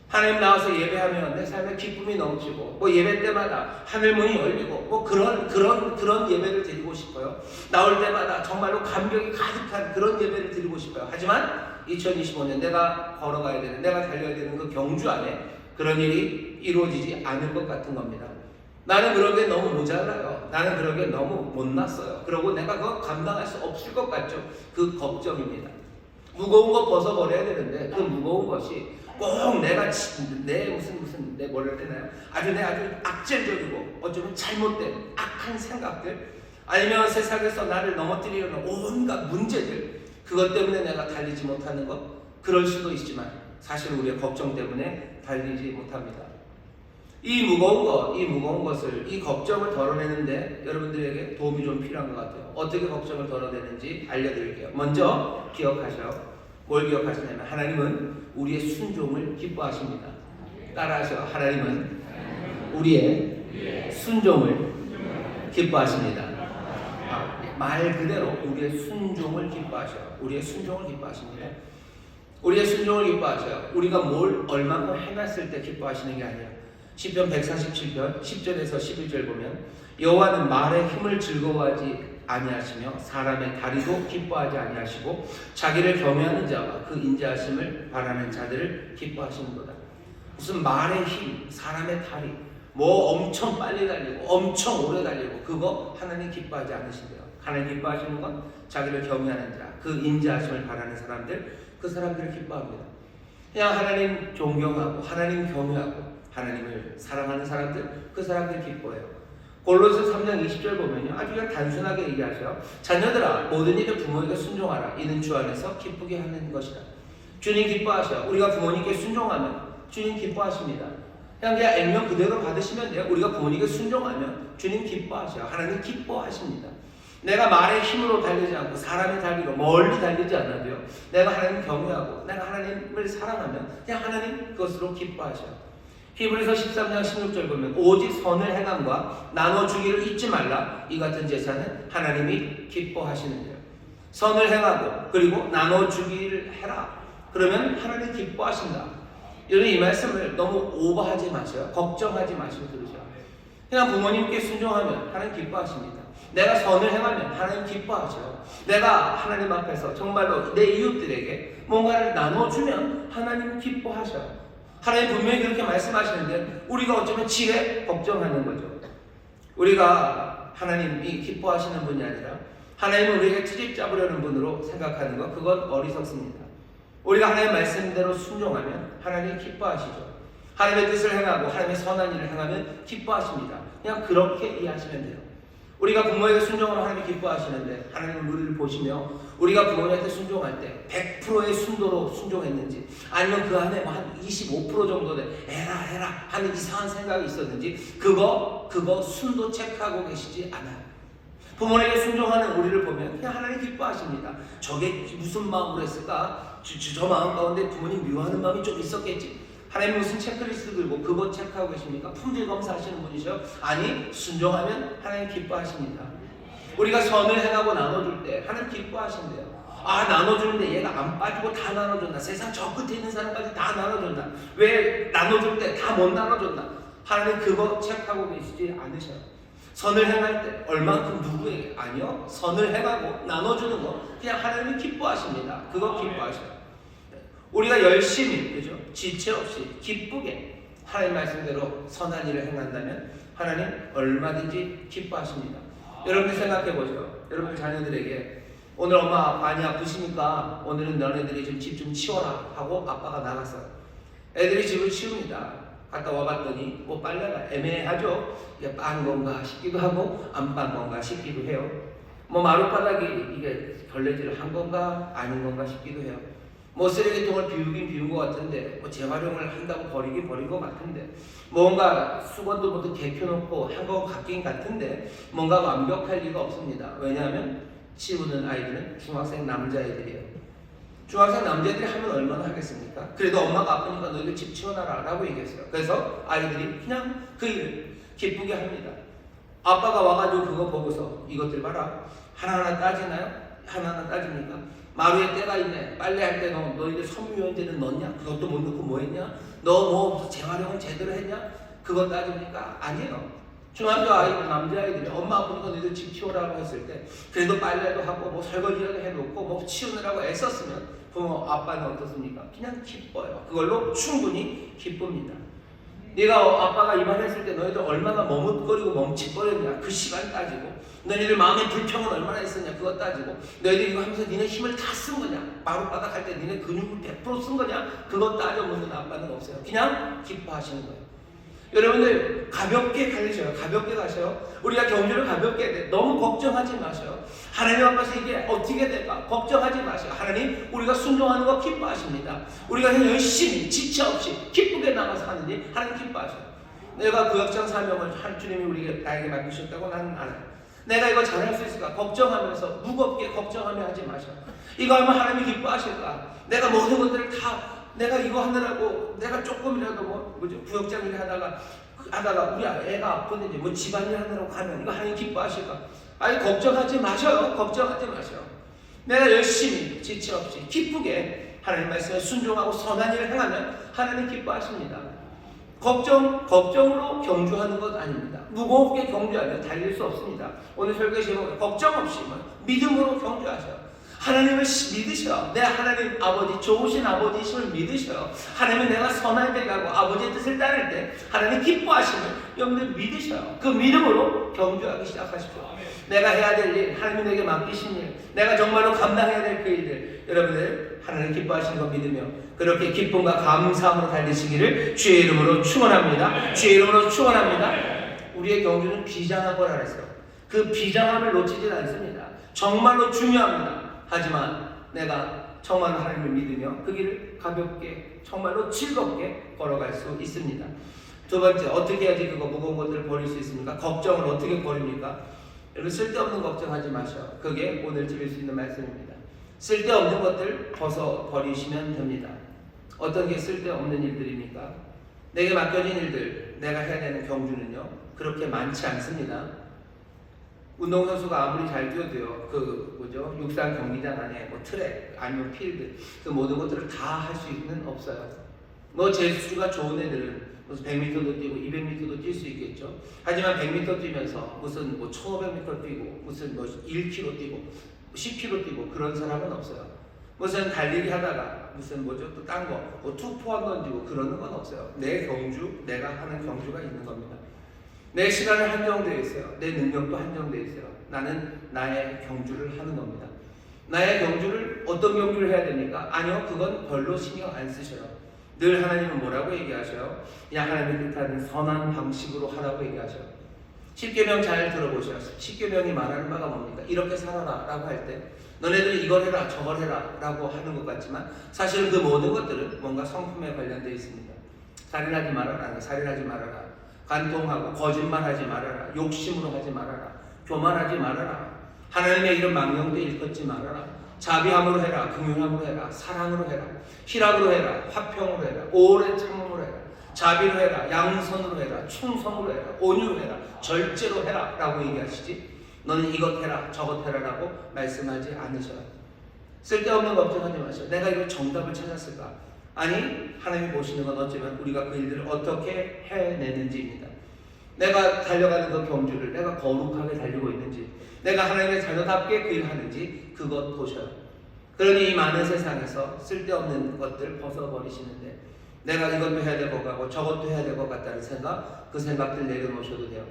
하나님 나와서 예배하면 내 삶에 기쁨이 넘치고 뭐 예배 때마다 하늘문이 열리고 뭐 그런 예배를 드리고 싶어요. 나올 때마다 정말로 감격이 가득한 그런 예배를 드리고 싶어요. 하지만 2025년 내가 걸어가야 되는 내가 달려야 되는 그 경주 안에 그런 일이 이루어지지 않을 것 같은 겁니다. 나는 그런 게 너무 모자라요. 나는 그런 게 너무 못났어요. 그러고 내가 그거 감당할 수 없을 것 같죠. 그 걱정입니다. 무거운 거 벗어버려야 되는데 그 무거운 것이 꼭 내가 내 뭐라 해야 되나요? 아주 악질적이고 어쩌면 잘못된 악한 생각들 아니면 세상에서 나를 넘어뜨리려는 온갖 문제들 그것 때문에 내가 달리지 못하는 것 그럴 수도 있지만 사실 우리의 걱정 때문에 달리지 못합니다. 이 무거운 것을 이 걱정을 덜어내는데 여러분들에게 도움이 좀 필요한 것 같아요. 어떻게 걱정을 덜어내는지 알려드릴게요. 먼저 기억하셔. 뭘 기억하시냐면 하나님은 우리의 순종을 기뻐하십니다. 따라하셔. 하나님은 우리의 순종을 기뻐하십니다. 말 그대로 우리의 순종을 기뻐하셔요. 우리의 순종을 기뻐하십니다. 우리의 순종을 기뻐하셔요. 우리가 뭘 얼마나 해놨을 때 기뻐하시는 게 아니에요. 시편 147편 10절에서 11절 보면 여호와는 말의 힘을 즐거워하지 아니하시며 사람의 다리도 기뻐하지 아니하시고 자기를 경외하는 자와 그 인자하심을 바라는 자들을 기뻐하시는도다. 무슨 말의 힘, 사람의 다리, 뭐 엄청 빨리 달리고 엄청 오래 달리고 그거 하나님 기뻐하지 않으신대요. 하나님 기뻐하시는 건 자기를 경외하는 자, 그 인자하심을 바라는 사람들, 그 사람들을 기뻐합니다. 그냥 하나님 존경하고 하나님 경외하고 하나님을 사랑하는 사람들, 그 사람들 기뻐해요. 골로새 3장 20절 보면요. 아주 그냥 단순하게 얘기하셔요. 자녀들아 모든 일에 부모에게 순종하라. 이는 주 안에서 기쁘게 하는 것이다. 주님 기뻐하셔. 우리가 부모님께 순종하면 주님 기뻐하십니다. 그냥 액면 그대로 받으시면 돼요. 우리가 부모님께 순종하면 주님 기뻐하셔. 하나님 기뻐하십니다. 내가 말의 힘으로 달리지 않고 사람의 다리로 멀리 달리지 않아도요. 내가 하나님 경외하고 내가 하나님을 사랑하면 그냥 하나님 그것으로 기뻐하셔. 히브리서 13장 16절 보면 오직 선을 행함과 나눠주기를 잊지 말라. 이 같은 제사는 하나님이 기뻐하시는데요. 선을 행하고 그리고 나눠주기를 해라. 그러면 하나님 기뻐하신다. 여러분 이 말씀을 너무 오버하지 마세요. 걱정하지 마시고 들으세요. 그냥 부모님께 순종하면 하나님 기뻐하십니다. 내가 선을 행하면 하나님 기뻐하셔요. 내가 하나님 앞에서 정말로 내 이웃들에게 뭔가를 나눠주면 하나님 기뻐하셔요. 하나님 분명히 그렇게 말씀하시는데 우리가 어쩌면 지레 걱정하는 거죠. 우리가 하나님이 기뻐하시는 분이 아니라 하나님은 우리에게 트집 잡으려는 분으로 생각하는 것, 그건 어리석습니다. 우리가 하나님의 말씀대로 순종하면 하나님 기뻐하시죠. 하나님의 뜻을 행하고 하나님의 선한 일을 행하면 기뻐하십니다. 그냥 그렇게 이해하시면 돼요. 우리가 부모에게 순종하면 하나님이 기뻐하시는데 하나님은 우리를 보시며 우리가 부모님한테 순종할 때 100%의 순도로 순종했는지 아니면 그 안에 한 25% 정도는 해라 하는 이상한 생각이 있었는지 그거 순도 체크하고 계시지 않아요. 부모님에게 순종하는 우리를 보면 그냥 하나님 기뻐하십니다. 저게 무슨 마음으로 했을까? 저 마음 가운데 부모님 미워하는 마음이 좀 있었겠지. 하나님 무슨 체크리스트 들고 그거 체크하고 계십니까? 품질 검사하시는 분이셔? 아니, 순종하면 하나님 기뻐하십니다. 우리가 선을 행하고 나눠줄 때 하나님 기뻐하신대요. 아, 나눠주는데 얘가 안 빠지고 다 나눠줬나? 세상 저 끝에 있는 사람까지 다 나눠줬나? 왜 나눠줄 때 다 못 나눠줬나? 하나님 그거 체크하고 계시지 않으셔요. 선을 행할 때 얼만큼 누구에게? 아니요. 선을 행하고 나눠주는 거 그냥 하나님이 기뻐하십니다. 그거 기뻐하셔요. 우리가 열심히, 그죠? 지체 없이 기쁘게 하나님 말씀대로 선한 일을 행한다면 하나님 얼마든지 기뻐하십니다. 여러분들 생각해 보죠. 여러분들 자녀들에게 오늘 엄마 많이 아프시니까 오늘은 너네들이 좀 집 좀 치워라 하고 아빠가 나갔어요. 애들이 집을 치웁니다. 갔다 와봤더니 뭐 빨래가 애매하죠. 이게 빤 건가 싶기도 하고 안 빤 건가 싶기도 해요. 뭐 마룻바닥이 이게 걸레질을 한 건가 아닌 건가 싶기도 해요. 뭐 쓰레기통을 비우긴 비운 것 같은데 뭐 재활용을 한다고 버리긴 버린 것 같은데 뭔가 수건도 모두 개켜놓고 한 것 같긴 같은데 뭔가 완벽할 리가 없습니다. 왜냐하면 치우는 아이들은 중학생 남자애들이에요. 중학생 남자애들이 하면 얼마나 하겠습니까? 그래도 엄마가 아프니까 너희들 집 치워놔라 라고 얘기했어요. 그래서 아이들이 그냥 그 일을 기쁘게 합니다. 아빠가 와가지고 그거 보고서 이것들 봐라. 하나하나 따지나요? 하나하나 따집니까? 마루에 때가 있네. 빨래할 때 너희들 섬유유연제는 넣었냐? 그것도 못 넣고 뭐 했냐? 너 뭐 재활용을 제대로 했냐? 그거 따집니까? 아니에요. 중학교 아이들, 남자아이들이 엄마 아프니까 너희들 집 치우라고 했을 때 그래도 빨래도 하고 뭐 설거지라도 해놓고 뭐 치우느라고 애썼으면 부모 아빠는 어떻습니까? 그냥 기뻐요. 그걸로 충분히 기쁩니다. 네가 아빠가 이 말 했을 때 너희들 얼마나 머뭇거리고 멈칫거렸냐 그 시간 따지고 너희들 마음의 불평은 얼마나 있었냐 그거 따지고 너희들 이거 하면서 니네 힘을 다 쓴 거냐 마룻바닥 할 때 니네 근육을 100% 쓴 거냐 그거 따져보는 아빠는 없어요. 그냥 기뻐하시는 거예요. 여러분들 가볍게 가셔요. 가볍게 가셔요. 우리가 경주를 가볍게 해야 돼. 너무 걱정하지 마셔요. 하나님 앞에서 이게 어떻게 될까 걱정하지 마셔요. 하나님 우리가 순종하는 거 기뻐하십니다. 우리가 그냥 열심히 지체 없이 기쁘게 나가서 하느니 하나님 기뻐하셔요. 내가 구역장 사명을 주님이 우리에게 나에게 맡기셨다고 나는 알아요. 내가 이거 잘할 수 있을까 걱정하면서 무겁게 걱정하며 하지 마셔. 이거 하면 하나님이 기뻐하실까? 내가 모든 것들을 다 내가 이거 하느라고 내가 조금이라도 구역장 일 하다가 우리 애가 아프는지 뭐 집안일 하느라고 가면 이거 하나님 기뻐하실까? 아니 걱정하지 마셔요. 걱정하지 마셔요. 내가 열심히 지체 없이 기쁘게 하나님 말씀에 순종하고 선한 일을 행하면 하나님 기뻐하십니다. 걱정으로 경주하는 것 아닙니다. 무겁게 경주하면 달릴 수 없습니다. 오늘 설교 제목은 걱정 없이 믿음으로 경주하셔요. 하나님을 믿으셔. 내 하나님 아버지 좋으신 아버지심을 믿으셔. 하나님은 내가 선한 데 가고 아버지의 뜻을 따를 때 하나님 기뻐하심을 여러분들 믿으셔요. 그 믿음으로 경주하기 시작하십시오. 내가 해야 될 일, 하나님이 내게 맡기신 일, 내가 정말로 감당해야 될 그 일들 여러분들 하나님 기뻐하시는 거 믿으며 그렇게 기쁨과 감사함으로 달리시기를 주의 이름으로 축원합니다. 주의 이름으로 축원합니다. 우리의 경주는 비장한 거라 그랬어요. 그 비장함을 놓치진 않습니다. 정말로 중요합니다. 하지만 내가 정말로 하나님을 믿으며 그 길을 가볍게 정말로 즐겁게 걸어갈 수 있습니다. 두 번째, 어떻게 해야지 그거 무거운 것들을 버릴 수 있습니까? 걱정을 어떻게 버립니까? 여러분 쓸데없는 걱정하지 마셔. 그게 오늘 드릴 수 있는 말씀입니다. 쓸데없는 것들 벗어 버리시면 됩니다. 어떤 게 쓸데없는 일들입니까? 내게 맡겨진 일들, 내가 해야 되는 경주는요 그렇게 많지 않습니다. 운동선수가 아무리 잘 뛰어도요 육상 경기장 안에 트랙 아니면 필드 그 모든 것들을 다 할 수는 없어요. 제수가 좋은 애들은 무슨 100m도 뛰고 200m도 뛸 수 있겠죠. 하지만 100m 뛰면서 무슨 1500m 뛰고 무슨 1km 뛰고 10km 뛰고 그런 사람은 없어요. 무슨 달리기 하다가 무슨 또 딴 거 투포한 던지고 그러는 건 없어요. 내 경주, 내가 하는 경주가 있는 겁니다. 내 시간은 한정되어 있어요. 내 능력도 한정되어 있어요. 나는 나의 경주를 하는 겁니다. 나의 경주를 어떤 경주를 해야 됩니까? 아니요, 그건 별로 신경 안 쓰셔요. 늘 하나님은 뭐라고 얘기하셔요? 그냥 하나님의 뜻하는 선한 방식으로 하라고 얘기하셔요. 십계명 잘 들어보셔요. 십계명이 말하는 바가 뭡니까? 이렇게 살아라 라고 할 때 너네들이 이걸 해라 저걸 해라 라고 하는 것 같지만 사실은 그 모든 것들은 뭔가 성품에 관련되어 있습니다. 살인하지 말아라, 살인하지 말아라, 간통하고 거짓말하지 말아라, 욕심으로 하지 말아라, 교만하지 말아라, 하나님의 이름 망령되 일컫지 말아라, 자비함으로 해라, 긍휼함으로 해라, 사랑으로 해라, 희락으로 해라, 화평으로 해라, 오래 참음으로 해라, 자비로 해라, 양선으로 해라, 충성으로 해라, 온유로 해라, 절제로 해라 라고 얘기하시지 너는 이것 해라 저것 해라 라고 말씀하지 않으셔요. 쓸데없는 걱정하지 마세요. 내가 이거 정답을 찾았을까? 아니, 하나님이 보시는 건 어쩌면 우리가 그 일들을 어떻게 해내는지입니다. 내가 달려가는 그 경주를 내가 거룩하게 달리고 있는지, 내가 하나님의 자녀답게 그 일을 하는지 그것 보셔요. 그러니 이 많은 세상에서 쓸데없는 것들 벗어버리시는데 내가 이것도 해야 될 것 같고 저것도 해야 될 것 같다는 생각, 그 생각들 내려놓으셔도 돼요.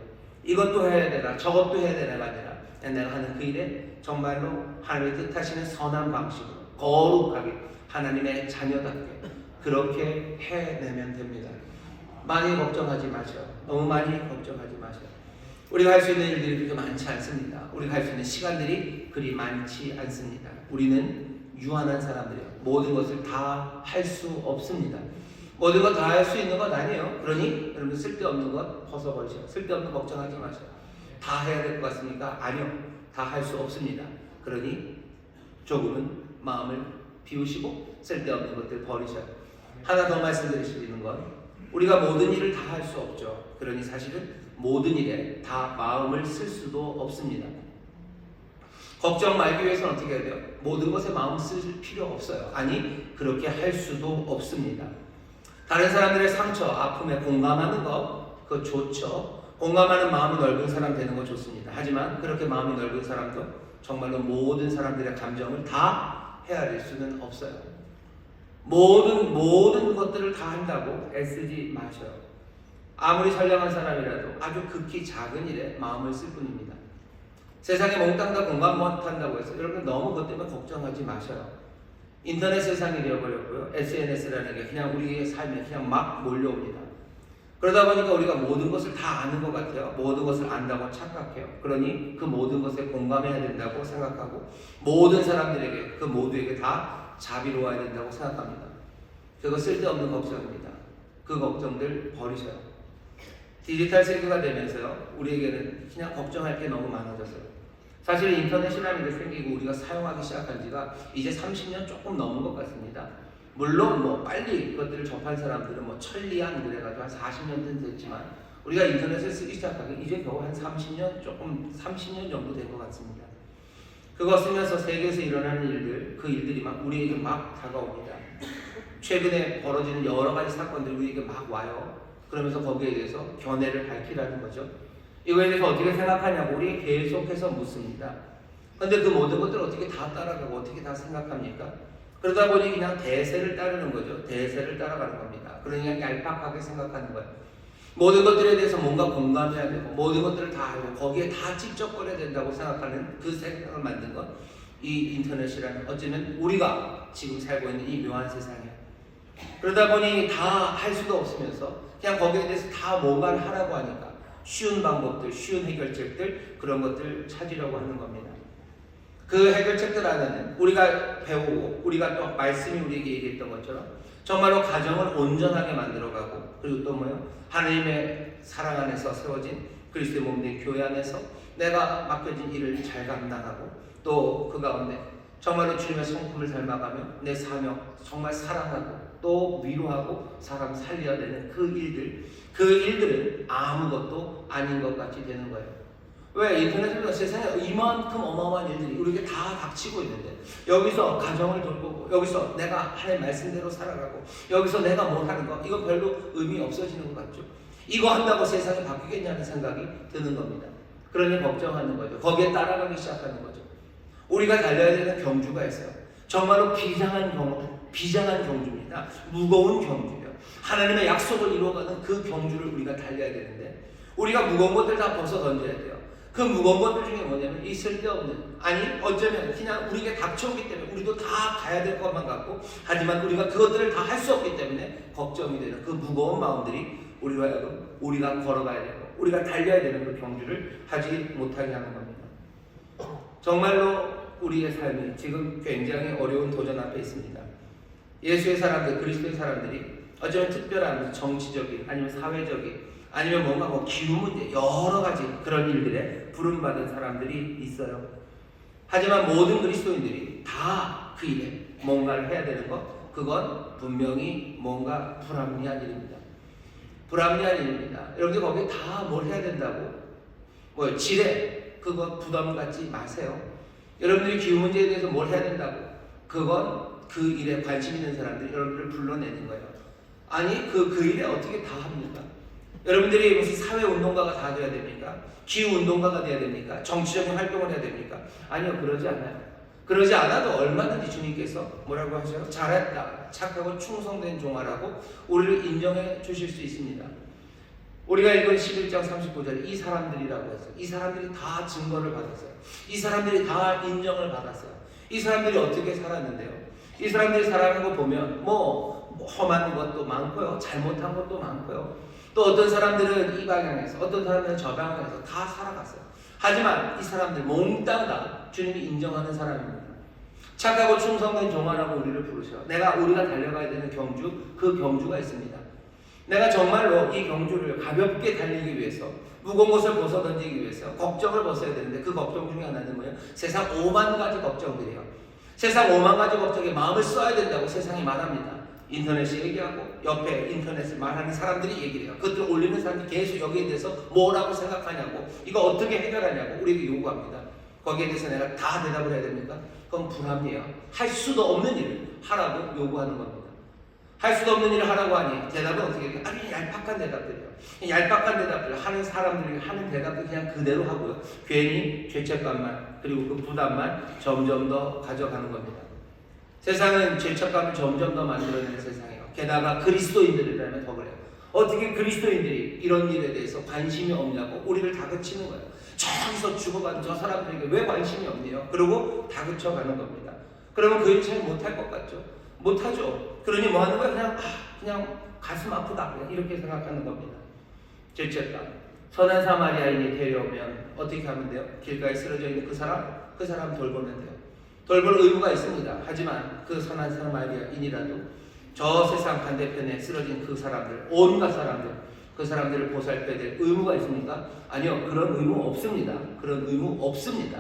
이것도 해야 되나 저것도 해야 되나가 아니라 내가 하는 그 일에 정말로 하나님의 뜻하시는 선한 방식으로 거룩하게 하나님의 자녀답게 그렇게 해내면 됩니다. 많이 걱정하지 마세요. 너무 많이 걱정하지 마세요. 우리가 할 수 있는 일들이 그렇게 많지 않습니다. 우리가 할 수 있는 시간들이 그리 많지 않습니다. 우리는 유한한 사람들이에요. 모든 것을 다 할 수 없습니다. 모든 것 다 할 수 있는 건 아니에요. 그러니 여러분 쓸데없는 것 벗어버리세요. 쓸데없는 걱정하지 마세요. 다 해야 될 것 같습니까? 아니요. 다 할 수 없습니다. 그러니 조금은 마음을 비우시고 쓸데없는 것들 버리셔요. 하나 더 말씀드리시는 건 우리가 모든 일을 다 할 수 없죠. 그러니 사실은 모든 일에 다 마음을 쓸 수도 없습니다. 걱정 말기 위해서는 어떻게 해야 돼요? 모든 것에 마음 쓸 필요 없어요. 아니, 그렇게 할 수도 없습니다. 다른 사람들의 상처, 아픔에 공감하는 거 그거 좋죠. 공감하는 마음이 넓은 사람 되는 거 좋습니다. 하지만 그렇게 마음이 넓은 사람도 정말로 모든 사람들의 감정을 다 헤아릴 수는 없어요. 모든 것들을 다 한다고 애쓰지 마셔요. 아무리 선량한 사람이라도 아주 극히 작은 일에 마음을 쓸 뿐입니다. 세상에 몽땅 다 공감 못한다고 해서 여러분 너무 그것 때문에 걱정하지 마셔요. 인터넷 세상이 되어버렸고요. SNS라는 게 그냥 우리의 삶에 그냥 막 몰려옵니다. 그러다 보니까 우리가 모든 것을 다 아는 것 같아요. 모든 것을 안다고 착각해요. 그러니 그 모든 것에 공감해야 된다고 생각하고 모든 사람들에게 그 모두에게 다 자비로워야 된다고 생각합니다. 그거 쓸데없는 걱정입니다. 그 걱정들 버리셔요. 디지털 세계가 되면서요. 우리에게는 그냥 걱정할 게 너무 많아졌어요. 사실 인터넷이라는 게 생기고 우리가 사용하기 시작한 지가 이제 30년 조금 넘은 것 같습니다. 물론 뭐 빨리 그것들을 접한 사람들은 뭐 천리안 그래가지고 한 40년은 됐지만 우리가 인터넷을 쓰기 시작하기 이제 겨우 한 30년 정도 된 것 같습니다. 그거 쓰면서 세계에서 일어나는 일들, 그 일들이 막 우리에게 막 다가옵니다. 최근에 벌어지는 여러 가지 사건들이 우리에게 막 와요. 그러면서 거기에 대해서 견해를 밝히라는 거죠. 이거에 대해서 어떻게 생각하냐고 우리 계속해서 묻습니다. 그런데 그 모든 것들을 어떻게 다 따라가고 어떻게 다 생각합니까? 그러다 보니 그냥 대세를 따르는 거죠. 대세를 따라가는 겁니다. 그러니 얄팍하게 생각하는 거예요. 모든 것들에 대해서 뭔가 공감해야 되고 모든 것들을 다 알고 거기에 다 집적거려야 된다고 생각하는 그 생각을 만든 건 이 인터넷이라는 어쩌면 우리가 지금 살고 있는 이 묘한 세상이에요. 그러다 보니 다 할 수도 없으면서 그냥 거기에 대해서 다 뭔가를 하라고 하니까 쉬운 방법들, 쉬운 해결책들 그런 것들 찾으려고 하는 겁니다. 그 해결책들 안에는 우리가 배우고 우리가 또 말씀이 우리에게 얘기했던 것처럼 정말로 가정을 온전하게 만들어가고 그리고 또 뭐요? 하나님의 사랑 안에서 세워진 그리스도의 몸된 교회 안에서 내가 맡겨진 일을 잘 감당하고 또 그 가운데 정말로 주님의 성품을 닮아가며 내 사명 정말 사랑하고 또 위로하고 사람 살려야 되는 그 일들은 아무것도 아닌 것 같이 되는 거예요. 왜? 인터넷으로 세상에 이만큼 어마어마한 일들이 우리에게 다 닥치고 있는데 여기서 가정을 돌보고 여기서 내가 하나님 말씀대로 살아가고 여기서 내가 뭘 하는 거 이거 별로 의미 없어지는 것 같죠. 이거 한다고 세상이 바뀌겠냐는 생각이 드는 겁니다. 그러니 걱정하는 거죠. 거기에 따라가기 시작하는 거죠. 우리가 달려야 되는 경주가 있어요. 정말로 비장한 경주입니다. 무거운 경주예요. 하나님의 약속을 이루어가는 그 경주를 우리가 달려야 되는데 우리가 무거운 것들 다 벗어 던져야 돼요. 그 무거운 것들 중에 뭐냐면 이 쓸데없는 아니 어쩌면 그냥 우리에게 닥쳐오기 때문에 우리도 다 가야 될 것만 같고 하지만 우리가 그것들을 다 할 수 없기 때문에 걱정이 되는 그 무거운 마음들이 우리가 걸어가야 되고 우리가 달려야 되는 그 경주를 하지 못하게 하는 겁니다. 정말로 우리의 삶이 지금 굉장히 어려운 도전 앞에 있습니다. 예수의 사람들, 그리스도의 사람들이 어쩌면 특별한 정치적인 아니면 사회적인 아니면 뭔가 기후 문제 여러 가지 그런 일들에 부름받은 사람들이 있어요. 하지만 모든 그리스도인들이 다 그 일에 뭔가를 해야 되는 것, 그건 분명히 뭔가 불합리한 일입니다. 불합리한 일입니다. 여러분들 거기에 다 뭘 해야 된다고? 지뢰, 그거 부담 갖지 마세요. 여러분들이 기후 문제에 대해서 뭘 해야 된다고? 그건 그 일에 관심 있는 사람들이 여러분들을 불러내는 거예요. 아니 그 일에 어떻게 다 합니까? 여러분들이 무슨 사회운동가가 다 돼야 됩니까? 기후운동가가 돼야 됩니까? 정치적인 활동을 해야 됩니까? 아니요, 그러지 않아요. 그러지 않아도 얼마든지 주님께서 뭐라고 하셔요? 잘했다, 착하고 충성된 종아라고 우리를 인정해 주실 수 있습니다. 우리가 읽은 11장 39절에 이 사람들이라고 했어요. 이 사람들이 다 증거를 받았어요. 이 사람들이 다 인정을 받았어요. 이 사람들이 어떻게 살았는데요? 이 사람들이 살아가는 거 보면 험한 것도 많고요, 잘못한 것도 많고요. 또 어떤 사람들은 이 방향에서, 어떤 사람들은 저 방향에서 다 살아갔어요. 하지만 이 사람들 몽땅 다 주님이 인정하는 사람입니다. 착하고 충성된 종아라고 우리를 부르셔. 우리가 달려가야 되는 경주, 그 경주가 있습니다. 내가 정말로 이 경주를 가볍게 달리기 위해서, 무거운 것을 벗어던지기 위해서 걱정을 벗어야 되는데, 그 걱정 중에 하나는 뭐예요? 세상 5만 가지 걱정들이에요. 세상 5만 가지 걱정에 마음을 써야 된다고 세상이 말합니다. 인터넷이 얘기하고 옆에 인터넷을 말하는 사람들이 얘기를 해요. 그것들을 올리는 사람들이 계속 여기에 대해서 뭐라고 생각하냐고, 이거 어떻게 해결하냐고 우리에게 요구합니다. 거기에 대해서 내가 다 대답을 해야 됩니까? 그건 불합리해요. 할 수도 없는 일을 하라고 요구하는 겁니다. 할 수도 없는 일을 하라고 하니 대답은 어떻게 해요? 아주 얄팍한 대답들이에요. 얄팍한 대답들을 하는 사람들이 하는 대답도 그냥 그대로 하고요. 괜히 죄책감만, 그리고 그 부담만 점점 더 가져가는 겁니다. 세상은 죄책감을 점점 더 만들어내는 세상이에요. 게다가 그리스도인들이라면 더 그래요. 어떻게 그리스도인들이 이런 일에 대해서 관심이 없냐고 우리를 다그치는 거예요. 저기서 죽어가는 저 사람들에게 왜 관심이 없네요? 그러고 다그쳐가는 겁니다. 그러면 그 일 잘 못할 것 같죠? 못하죠. 그러니 뭐 하는 거예요? 그냥 가슴 아프다, 그냥 이렇게 생각하는 겁니다. 죄책감. 선한 사마리아인이 데려오면 어떻게 하면 돼요? 길가에 쓰러져 있는 그 사람 돌보면 돼요. 돌볼 의무가 있습니다. 하지만 그 선한 사마리아인이라도 저 세상 반대편에 쓰러진 그 사람들, 온갖 사람들, 그 사람들을 보살펴야 될 의무가 있습니까? 아니요, 그런 의무 없습니다. 그런 의무 없습니다.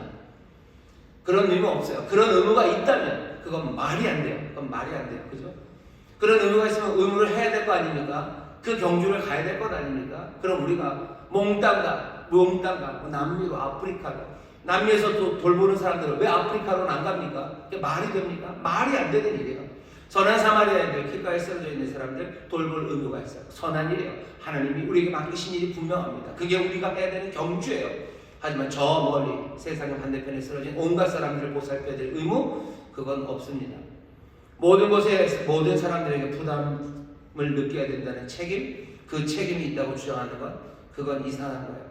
그런 의무 없어요. 그런 의무가 있다면 그건 말이 안 돼요. 그건 말이 안 돼요. 그죠? 그런 의무가 있으면 의무를 해야 될 거 아닙니까? 그 경주를 가야 될 것 아닙니까? 그럼 우리가 몽땅 다 남미로, 아프리카로, 남미에서 또 돌보는 사람들은 왜 아프리카로는 안 갑니까? 그게 말이 됩니까? 말이 안 되는 일이에요. 선한 사마리아인들, 길가에 쓰러져 있는 사람들 돌볼 의무가 있어요. 선한 일이에요. 하나님이 우리에게 맡기신 일이 분명합니다. 그게 우리가 해야 되는 경주예요. 하지만 저 멀리 세상의 반대편에 쓰러진 온갖 사람들을 보살펴야 될 의무, 그건 없습니다. 모든 곳에 모든 사람들에게 부담을 느껴야 된다는 책임, 그 책임이 있다고 주장하는 건 그건 이상한 거예요.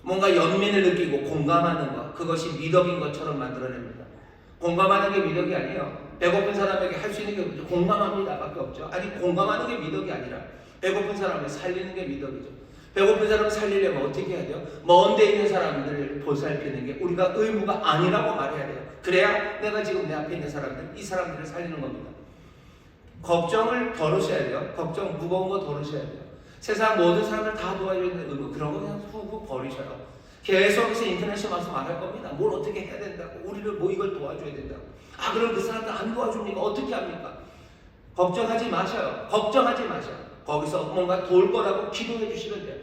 뭔가 연민을 느끼고 공감하는 것, 그것이 미덕인 것처럼 만들어냅니다. 공감하는 게 미덕이 아니에요. 배고픈 사람에게 할 수 있는 게 공감합니다 밖에 없죠. 아니, 공감하는 게 미덕이 아니라 배고픈 사람을 살리는 게 미덕이죠. 배고픈 사람을 살리려면 어떻게 해야 돼요? 먼 데 있는 사람들을 보살피는 게 우리가 의무가 아니라고 말해야 돼요. 그래야 내가 지금 내 앞에 있는 사람들, 이 사람들을 살리는 겁니다. 걱정을 덜으셔야 돼요. 걱정 무거운 거 덜으셔야 돼요. 세상 모든 사람을 다 도와줘야 되는 의무, 그런 거 그냥 후 버리셔요. 계속해서 인터넷에 와서 말할 겁니다. 뭘 어떻게 해야 된다고, 우리를 이걸 도와줘야 된다고. 그럼 그 사람들 안 도와줍니까? 어떻게 합니까? 걱정하지 마셔요. 걱정하지 마셔요. 거기서 뭔가 도울 거라고 기도해 주시면 돼요.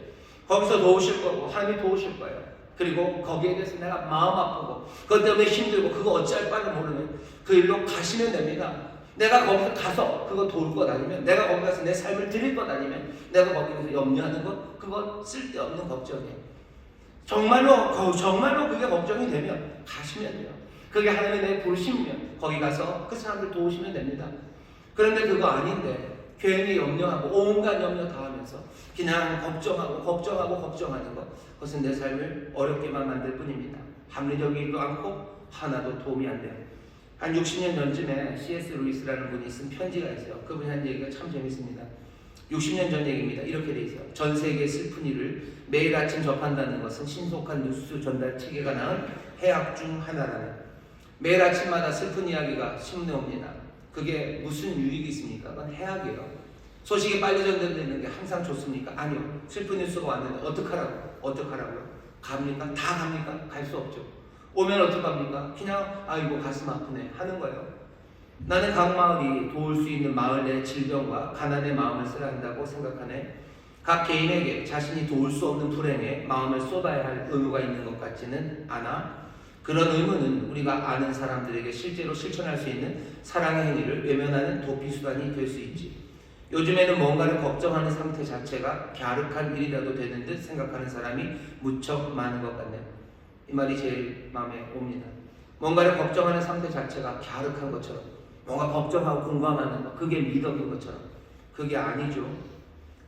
거기서 도우실 거고 하나님이 도우실 거예요. 그리고 거기에 대해서 내가 마음 아프고 그것 때문에 힘들고 그거 어찌할 바를 모르면 그 일로 가시면 됩니다. 내가 거기서 가서 그거 도울 것 아니면, 내가 거기 가서 내 삶을 드릴 것 아니면, 내가 거기서 염려하는 것, 그건 쓸데없는 걱정이에요. 정말로 그게 걱정이 되면 가시면 돼요. 그게 하나님의 내 부르심이면 거기 가서 그 사람들 도우시면 됩니다. 그런데 그거 아닌데 괜히 염려하고 온갖 염려 다 하면서 그냥 걱정하는 것, 그것은 내 삶을 어렵게만 만들 뿐입니다. 합리적이지도 않고 하나도 도움이 안 돼요. 한 60년 전쯤에 C.S. 루이스라는 분이 쓴 편지가 있어요. 그분이 한 얘기가 참 재밌습니다. 60년 전 얘기입니다. 이렇게 돼 있어요. 전 세계의 슬픈 일을 매일 아침 접한다는 것은 신속한 뉴스 전달 체계가 낳은 해악 중 하나라는. 매일 아침마다 슬픈 이야기가 신문에 옵니다. 그게 무슨 유익이 있습니까? 그건 해악이에요. 소식이 빨리 전달되는 게 항상 좋습니까? 아니요. 슬픈 뉴스가 왔는데 어떡하라고요? 갑니까? 다 갑니까? 갈 수 없죠. 오면 어떡합니까? 그냥 아이고 가슴 아프네 하는 거예요. 나는 각 마을이 도울 수 있는 마을 내 질병과 가난의 마음을 써야 한다고 생각하네. 각 개인에게 자신이 도울 수 없는 불행에 마음을 쏟아야 할 의무가 있는 것 같지는 않아. 그런 의무는 우리가 아는 사람들에게 실제로 실천할 수 있는 사랑의 행위를 외면하는 도피 수단이 될 수 있지. 요즘에는 뭔가를 걱정하는 상태 자체가 갸륵한 일이라도 되는 듯 생각하는 사람이 무척 많은 것 같네. 이 말이 제일 마음에 옵니다. 뭔가를 걱정하는 상태 자체가 갸륵한 것처럼, 뭔가 걱정하고 공감하는 것, 그게 미덕인 것처럼. 그게 아니죠.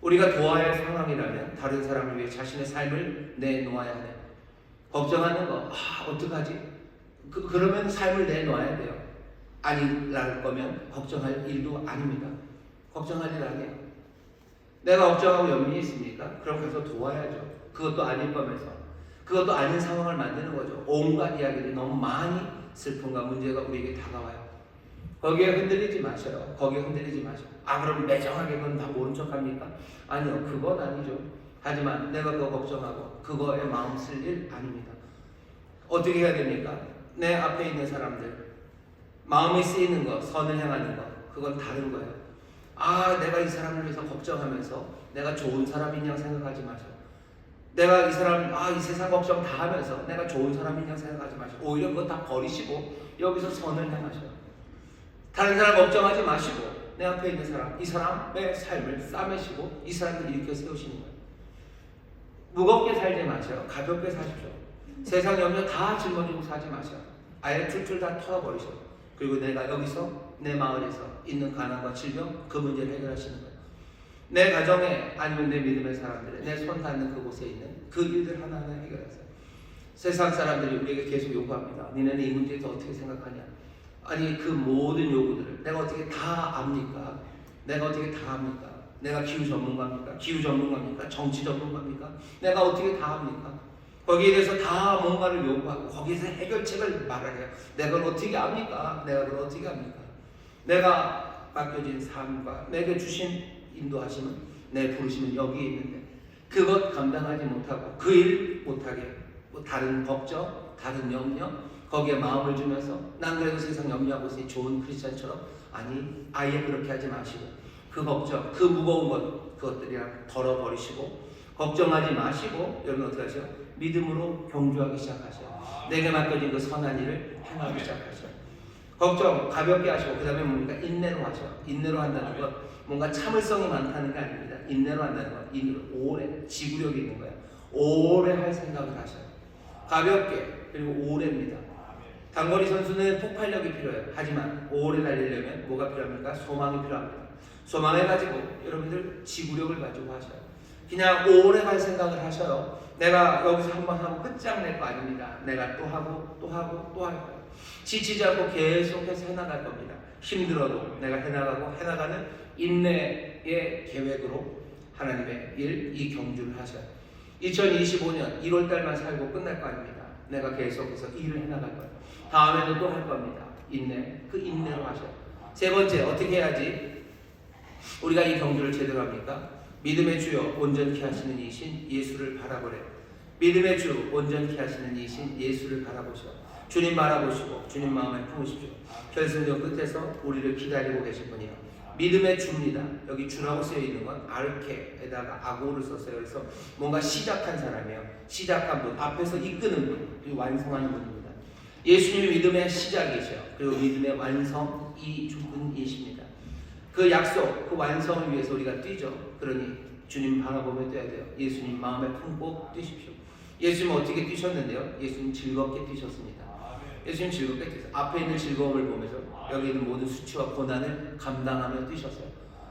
우리가 도와야 할 상황이라면 다른 사람을 위해 자신의 삶을 내놓아야 하네. 걱정하는 거, 어떡하지? 그러면 삶을 내놓아야 돼요. 아니랄 거면 걱정할 일도 아닙니다. 걱정할 일 아니에요. 내가 걱정하고 연민이 있습니까? 그럼 가서 도와야죠. 그것도 아닐 거면서. 그것도 아닌 상황을 만드는 거죠. 온갖 이야기들이 너무 많이 슬픔과 문제가 우리에게 다가와요. 거기에 흔들리지 마셔요. 거기에 흔들리지 마셔요. 그럼 매정하게 그건 다 모른 척 합니까? 아니요. 그건 아니죠. 하지만 내가 그거 걱정하고 그거에 마음 쓸 일 아닙니다. 어떻게 해야 됩니까? 내 앞에 있는 사람들 마음이 쓰이는 것, 선을 행하는 것, 그건 다른 거예요. 내가 이 사람을 위해서 걱정하면서 내가 좋은 사람이냐 생각하지 마세요. 내가 이 사람, 이 세상 걱정 다 하면서 내가 좋은 사람이냐 생각하지 마세요. 오히려 그거 다 버리시고 여기서 선을 행하셔요. 다른 사람 걱정하지 마시고 내 앞에 있는 사람, 이 사람의 삶을 싸매시고 이 사람을 일으켜 세우시는 거예요. 무겁게 살지 마세요. 가볍게 사십시오. 세상 염려 다 짊어지고 사지 마세요. 아예 줄줄 다 털어버리셔. 그리고 내가 여기서 내 마을에서 있는 가난과 질병 그 문제를 해결하시는 거예요. 내 가정에 아니면 내 믿음의 사람들의 내 손 닿는 그곳에 있는 그 일들 하나하나 해결하세요. 세상 사람들이 우리에게 계속 요구합니다. 니네는 이 문제에 대해서 어떻게 생각하냐? 아니 그 모든 요구들을 내가 어떻게 다 압니까? 내가 어떻게 다 압니까? 내가 기후 전문가입니까? 기후 전문가입니까? 정치 전문가입니까? 내가 어떻게 다 압니까? 거기에 대해서 다 뭔가를 요구하고 거기에서 해결책을 말하래요. 내가 어떻게 압니까? 내가 그걸 어떻게 합니까? 내가 맡겨진 삶과 내게 주신 인도하심은 내 부르심은 여기에 있는데 그것 감당하지 못하고 그 일 못하게 다른 걱정, 다른 염려 거기에 마음을 주면서 난 그래도 세상 염려하고 있으니 좋은 크리스찬처럼 아니 아예 그렇게 하지 마시고 그 걱정, 그 무거운 것 그것들이랑 덜어버리시고 걱정하지 마시고 여러분 어떻게 하세요? 믿음으로 경주하기 시작하셔요. 내게 맡겨진 그 선한 일을 행하기 시작하셔요. 걱정 가볍게 하시고 그 다음에 뭡니까? 인내로 하셔요. 인내로 한다는 건 뭔가 참을성이 많다는 게 아닙니다. 인내로 한다는 건 인내로 오래 지구력이 있는 거예요. 오래 할 생각을 하셔요. 가볍게 그리고 오래입니다. 단거리 선수는 폭발력이 필요해요. 하지만 오래 달리려면 뭐가 필요합니까? 소망이 필요합니다. 소망을 가지고 여러분들 지구력을 가지고 하셔요. 그냥 오래 갈 생각을 하셔요. 내가 여기서 한번 하고 끝장낼 거 아닙니다. 내가 또 하고 또 하고 또 할 거예요. 지치지 않고 계속해서 해나갈 겁니다. 힘들어도 내가 해나가고 해나가는 인내의 계획으로 하나님의 일, 이 경주를 하셔요. 2025년 1월달만 살고 끝날 거 아닙니다. 내가 계속해서 일을 해나갈 거예요. 다음에도 또 할 겁니다. 인내, 그 인내로 하셔요. 세 번째, 어떻게 해야지 우리가 이 경주를 제대로 합니까? 믿음의 주여 온전케 하시는 이신 예수를 바라보래. 믿음의 주 온전케 하시는 이신 예수를 바라보시오. 주님 바라보시고 주님 마음에 품으십시오. 결승전 끝에서 우리를 기다리고 계실 분이요. 믿음의 주입니다. 여기 주라고 쓰여 있는 건 아르케에다가 아고를 썼어요. 그래서 뭔가 시작한 사람이에요. 시작한 분, 앞에서 이끄는 분, 그리고 완성하는 분입니다. 예수님이 믿음의 시작이셔. 그리고 믿음의 완성이 분이십니다. 그 약속, 그 완성을 위해서 우리가 뛰죠. 그러니 주님 바라보며 뛰어야 돼요. 예수님 마음에 품고 뛰십시오. 예수님은 어떻게 뛰셨는데요? 예수님 즐겁게 뛰셨습니다. 예수님 즐겁게 뛰셨어요. 앞에 있는 즐거움을 보면서 여기 있는 모든 수치와 고난을 감당하며 뛰셨어요.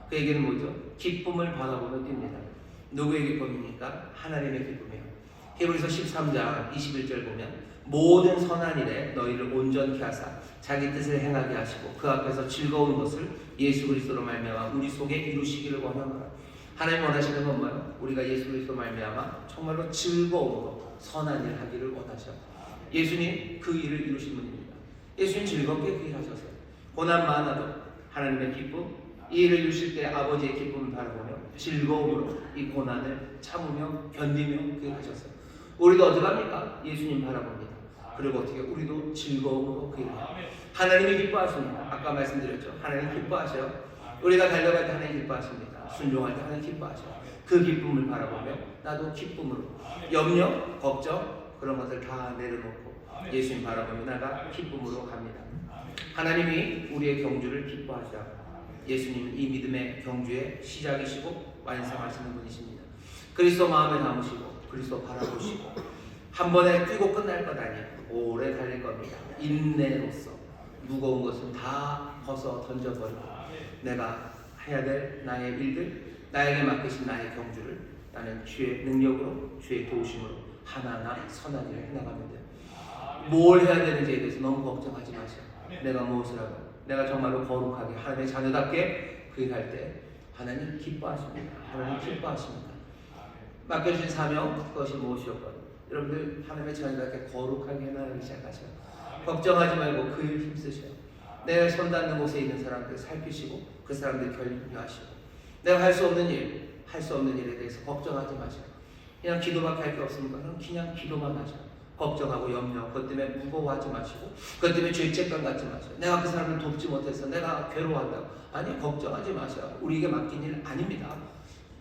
그 얘기는 뭐죠? 기쁨을 바라보며 뜁니다. 누구의 기쁨입니까? 하나님의 기쁨이에요. 히브리서 13장 21절 보면 모든 선한 일에 너희를 온전케 하사 자기 뜻을 행하게 하시고 그 앞에서 즐거운 것을 예수 그리스도로 말미암아 우리 속에 이루시기를 원하노라. 하나님 원하시는 건 뭐예요? 우리가 예수 그리스도 말미암아 정말로 즐거움으로 선한 일 하기를 원하셔. 예수님 그 일을 이루신 분입니다. 예수님 즐겁게 그 일 하셨어요. 고난 많아도 하나님의 기쁨, 이 일을 주실 때 아버지의 기쁨을 바라보며 즐거움으로 이 고난을 참으며 견디며 그 일 하셨어요. 우리도 어떡합니까? 예수님 바라봅니다. 그리고 어떻게 우리도 즐거움으로 그 일을 해요. 하나님이 기뻐하십니다. 아까 말씀드렸죠. 하나님 기뻐하셔요. 우리가 달려갈 때 하나님 기뻐하십니다. 순종할 때 하나님 기뻐하셔요. 그 기쁨을 바라보며 나도 기쁨으로 염려, 걱정 그런 것들 다 내려놓고 예수님 바라보며 나가 기쁨으로 갑니다. 하나님이 우리의 경주를 기뻐하시라고. 예수님은 이 믿음의 경주의 시작이시고 완성하시는 분이십니다. 그리스도 마음에 담으시고 그리스도 바라보시고 한 번에 뛰고 끝날 것 아니에요. 오래 달릴 겁니다. 인내로서 무거운 것은 다 벗어 던져버리고 내가 해야 될 나의 일들, 나에게 맡기신 나의 경주를 나는 주의 능력으로 주의 도우심으로 하나하나 선한 일을 해나가면 돼요. 뭘 해야 되는지에 대해서 너무 걱정하지 마세요. 내가 무엇을 하고 내가 정말로 거룩하게 하나님의 자녀답게 그 일할 때 하나님 기뻐하십니다. 하나님 기뻐하십니다. 맡겨주신 사명 그것이 무엇이었거든요. 여러분들 하나님의 자녀답게 거룩하게 해나가기 시작하셔요. 걱정하지 말고 그 일 힘쓰셔요. 내가 손 닿는 곳에 있는 사람들 살피시고 그 사람들 격려하시고 내가 할 수 없는 일, 할 수 없는 일에 대해서 걱정하지 마세요. 그냥 기도밖에 할 게 없습니까? 그냥 기도만 하셔요. 걱정하고 염려, 그것 때문에 무거워하지 마시고 그것 때문에 죄책감 갖지 마세요. 내가 그 사람을 돕지 못해서 내가 괴로워한다고. 아니, 걱정하지 마세요. 우리에게 맡긴 일 아닙니다.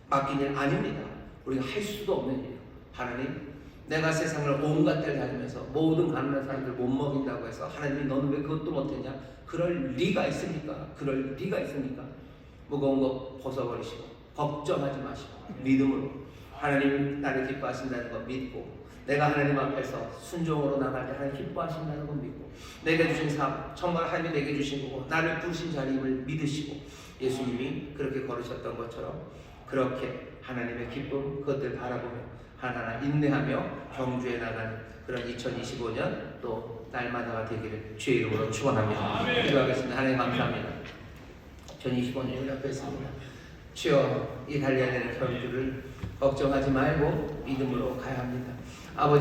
맡긴 일 아닙니다. 우리가 할 수도 없는 일이에요. 하나님, 내가 세상을 온갖 데를 다니면서 모든 가난한 사람들 못 먹인다고 해서 하나님이 너는 왜 그것도 못했냐? 그럴 리가 있습니까? 그럴 리가 있습니까? 무거운 거 벗어버리시고 걱정하지 마시고 믿음으로 하나님 나를 기뻐하신다는 거 믿고 내가 하나님 앞에서 순종으로 나갈 때 하나님 기뻐하신다는 걸 믿고 내게 주신 삶 정말 하나님이 내게 주신 거고 나를 부르신 자리임을 믿으시고 예수님이 그렇게 걸으셨던 것처럼 그렇게 하나님의 기쁨 그것들 바라보며 하나하나 인내하며 경주해 나가는 그런 2025년 또 날마다가 되기를 주의 이름으로 축원합니다. 기도하겠습니다. 하나님 감사합니다. 2025년이 앞에 있습니다. 주여 이 달려야 되는 경주를 걱정하지 말고 믿음으로 가야 합니다. 아버지